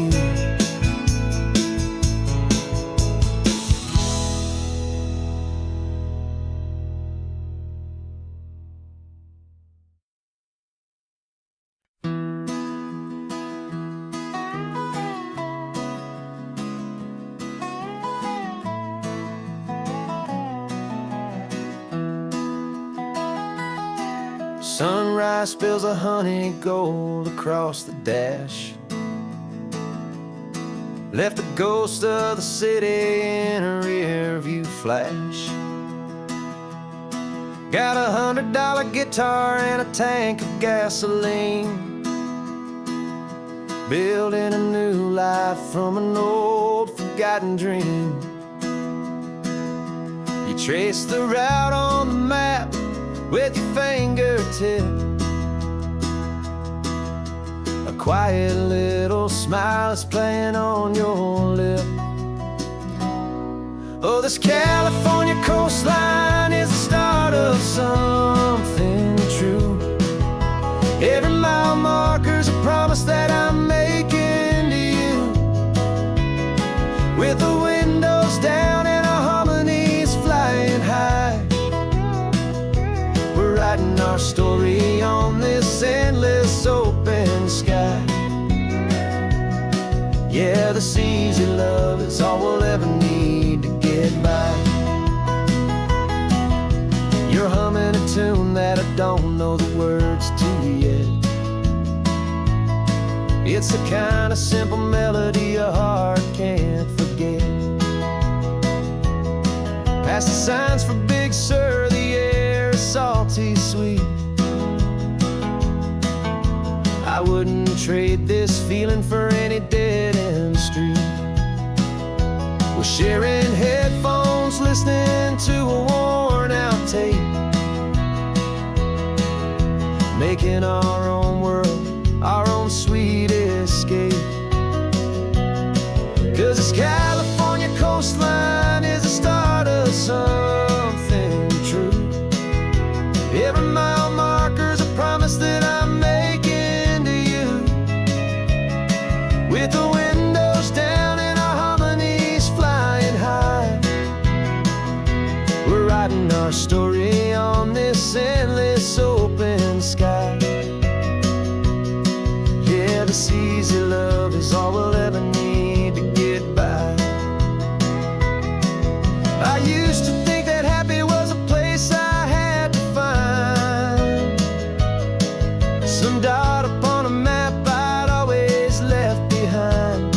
Sunrise spills a honey gold across the dash, left the ghost of the city in a rear view flash. Got a $100 guitar and a tank of gasoline, building a new life from an old forgotten dream. You trace the route on the map with your fingertip, a quiet little smile is playing on your lip. Oh, this California coastline is the start of something true. Every mile marker's a promise that I'm making to you. With the windows down and our harmonies flying high, we're writing our story on this endless open sky. Yeah, this easy love is all we'll ever need to get by. You're humming a tune that I don't know the words to yet. It's the kind of simple melody a heart can't forget. Past the signs for Big Sur, the air is salty sweet. I wouldn't trade this feeling for any dead-end street. We're sharing headphones, listening to a worn-out tape, making our own world, our own sweet escape. 'Cause this California coastline is the start of something true. Every mile marker's a promise that I'm making to you. With the windows down and our harmonies flying high, we're writing our story on this endless open sky. Yeah, this easy love is all we'll ever need to get by. I used to think that happy was a place I had to find, some dot upon a map I'd always left behind.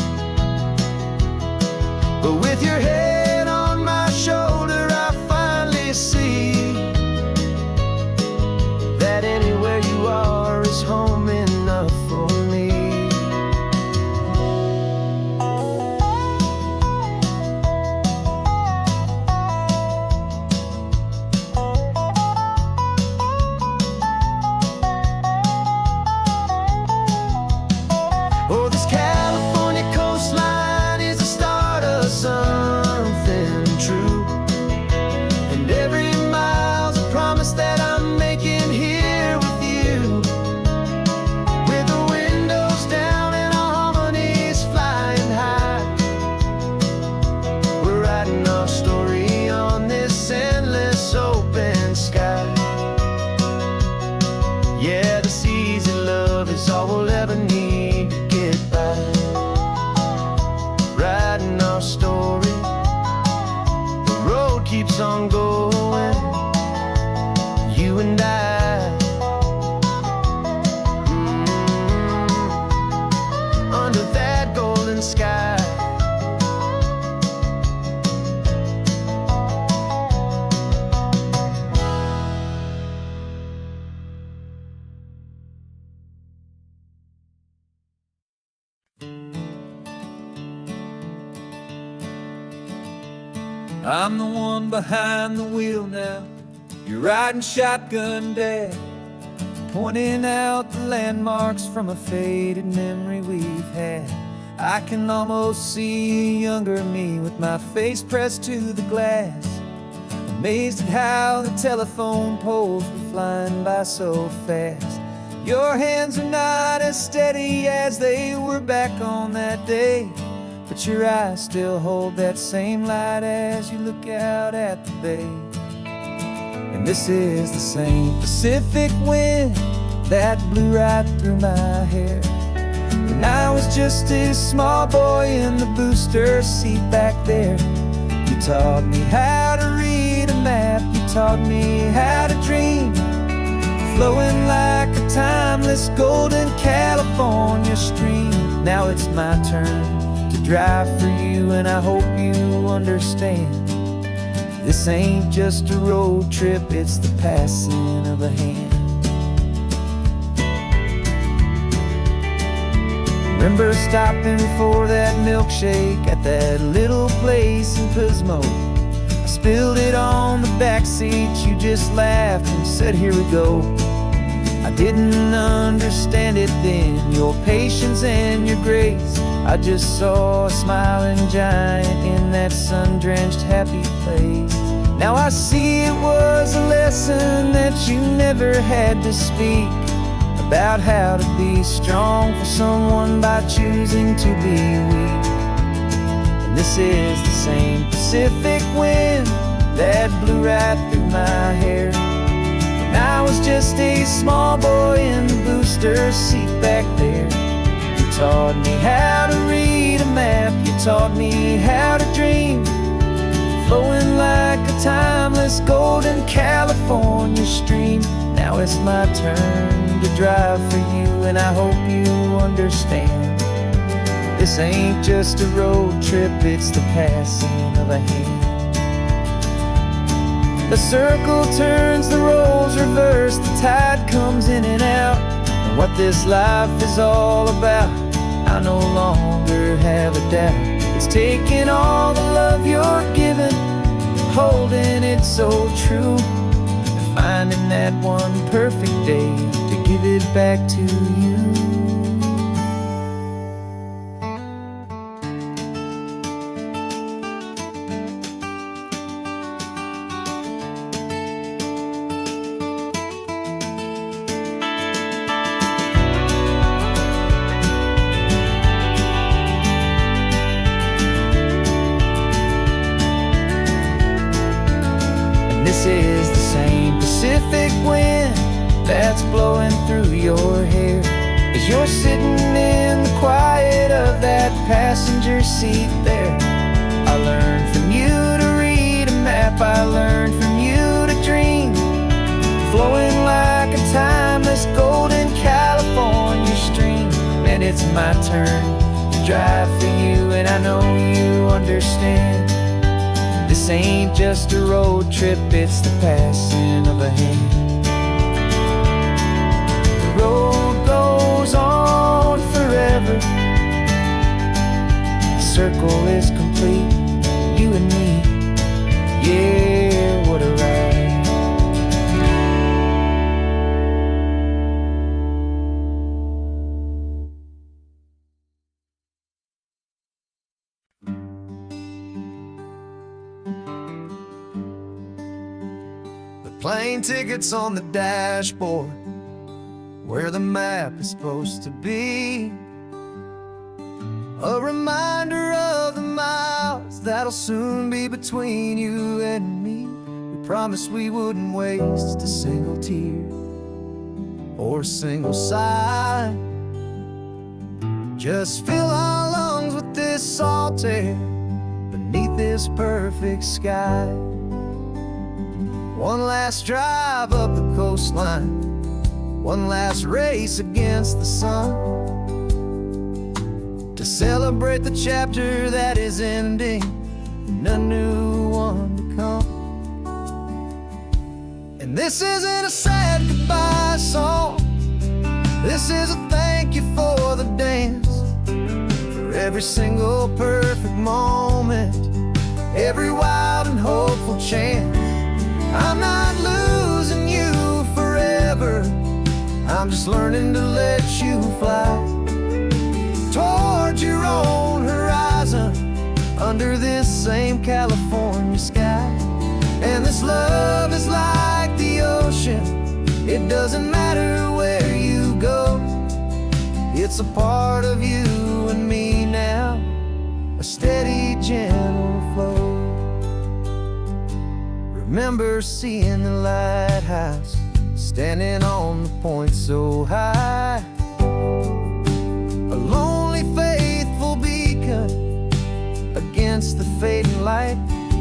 But with your head on my shoulder, I finally see that anywhere you are is home enough for me. Oh, this California coastline is the start of something true. And every mile's a promise that I'm making here with you. With the windows down and our harmonies flying high, we're writing our story on this endless open sky. Yeah, this easy love is all we'll ever need to get by. Writing our story, the road keeps on going, you and I. Under that golden sky. I'm the one behind the wheel now. You're riding shotgun, Dad, pointing out the landmarks from a faded memory we've had. I can almost see a younger me with my face pressed to the glass, amazed at how the telephone poles were flying by so fast. Your hands are not as steady as they were back on that day, but your eyes still hold that same light as you look out at the bay. And this is the same Pacific wind that blew right through my hair when I was just a small boy in the booster seat back there. You taught me how to read a map, you taught me how to dream, flowing like a timeless golden California stream. Now it's my turn to drive for you, and I hope you understand. This ain't just a road trip, it's the passing of a hand. Remember stopping for that milkshake at that little place in Pismo? I spilled it on the back seat, you just laughed and said, here we go. I didn't understand it then, your patience and your grace. I just saw a smiling giant in that sun-drenched happy place. Now I see it was a lesson that you never had to speak, about how to be strong for someone by choosing to be weak. And this is the same Pacific wind that blew right through my hair when I was just a small boy in the booster seat back there. You taught me how to read a map, you taught me how to dream, flowing like a timeless golden California stream. Now it's my turn to drive for you, and I hope you understand. This ain't just a road trip, it's the passing of a hand. The circle turns, the roles reverse, the tide comes in and out. what this life is all about, I no longer have a doubt. It's taking all the love you're giving, holding it so true, and finding that one perfect day to give it back to you. This is the same Pacific wind that's blowing through your hair as you're sitting in the quiet of that passenger seat there. I learned from you to read a map, I learned from you to dream, flowing like a timeless golden California stream. And it's my turn to drive for you, and I know you understand. This ain't just a road trip, it's the passing of a hand. The road goes on forever, the circle is complete, you and me, yeah, what a ride. Plane tickets on the dashboard, where the map is supposed to be. A reminder of the miles that'll soon be between you and me. We promised we wouldn't waste a single tear or a single sigh. Just fill our lungs with this salt air beneath this perfect sky. One last drive up the coastline, one last race against the sun, to celebrate the chapter that is ending and a new one to come. And this isn't a sad goodbye song, this is a thank you for the dance, for every single perfect moment, every wild and hopeful chance. I'm not losing you forever, I'm just learning to let you fly towards your own horizon, under this same California sky. And this love is like the ocean, it doesn't matter where you go, it's a part of you and me now, a steady, gentle flow. Remember seeing the lighthouse, standing on the point so high, a lonely, faithful beacon against the fading light.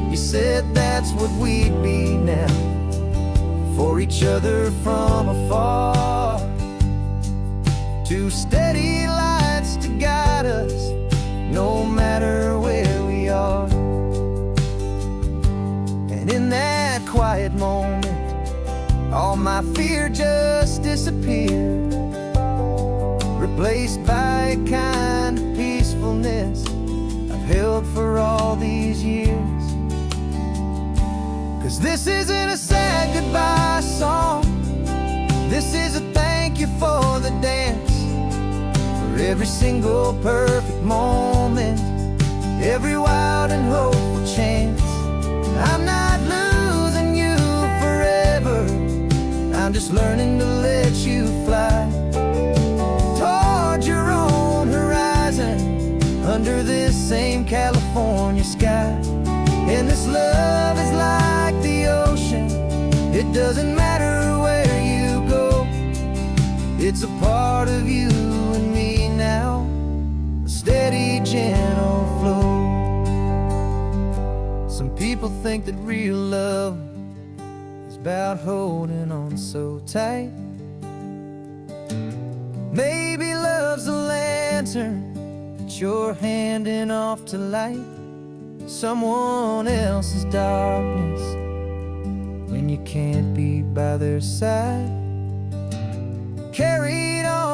You said that's what we'd be now, for each other from afar. Two steady lights to guide us, no matter where we are. And in that quiet moment, all my fear just disappeared, replaced by a kind of peacefulness I've held for all these years. 'Cause this isn't a sad goodbye song, this is a thank you for the dance, for every single perfect moment, every wild and hopeful chance. I'm not losing you forever, I'm just learning to let you fly towards your own horizon, under this same California sky. And this love is like the ocean, it doesn't matter where you go, it's a part of you and me now, a steady, gentle flow. Some people think that real love is about holding on so tight. Maybe love's a lantern that you're handing off to light someone else's darkness when you can't be by their side. Carried on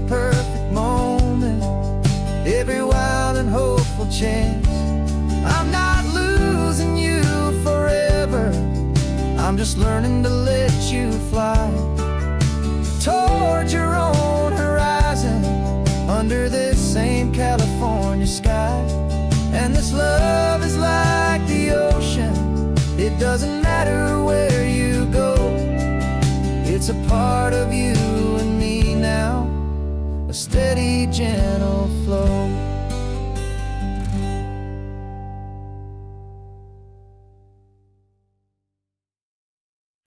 perfect moment, every wild and hopeful chance. I'm not losing you forever, I'm just learning to let you fly towards your own horizon, under this same California sky. And this love is like the ocean, it doesn't matter where you go, it's a part of you and me now, a steady, gentle flow.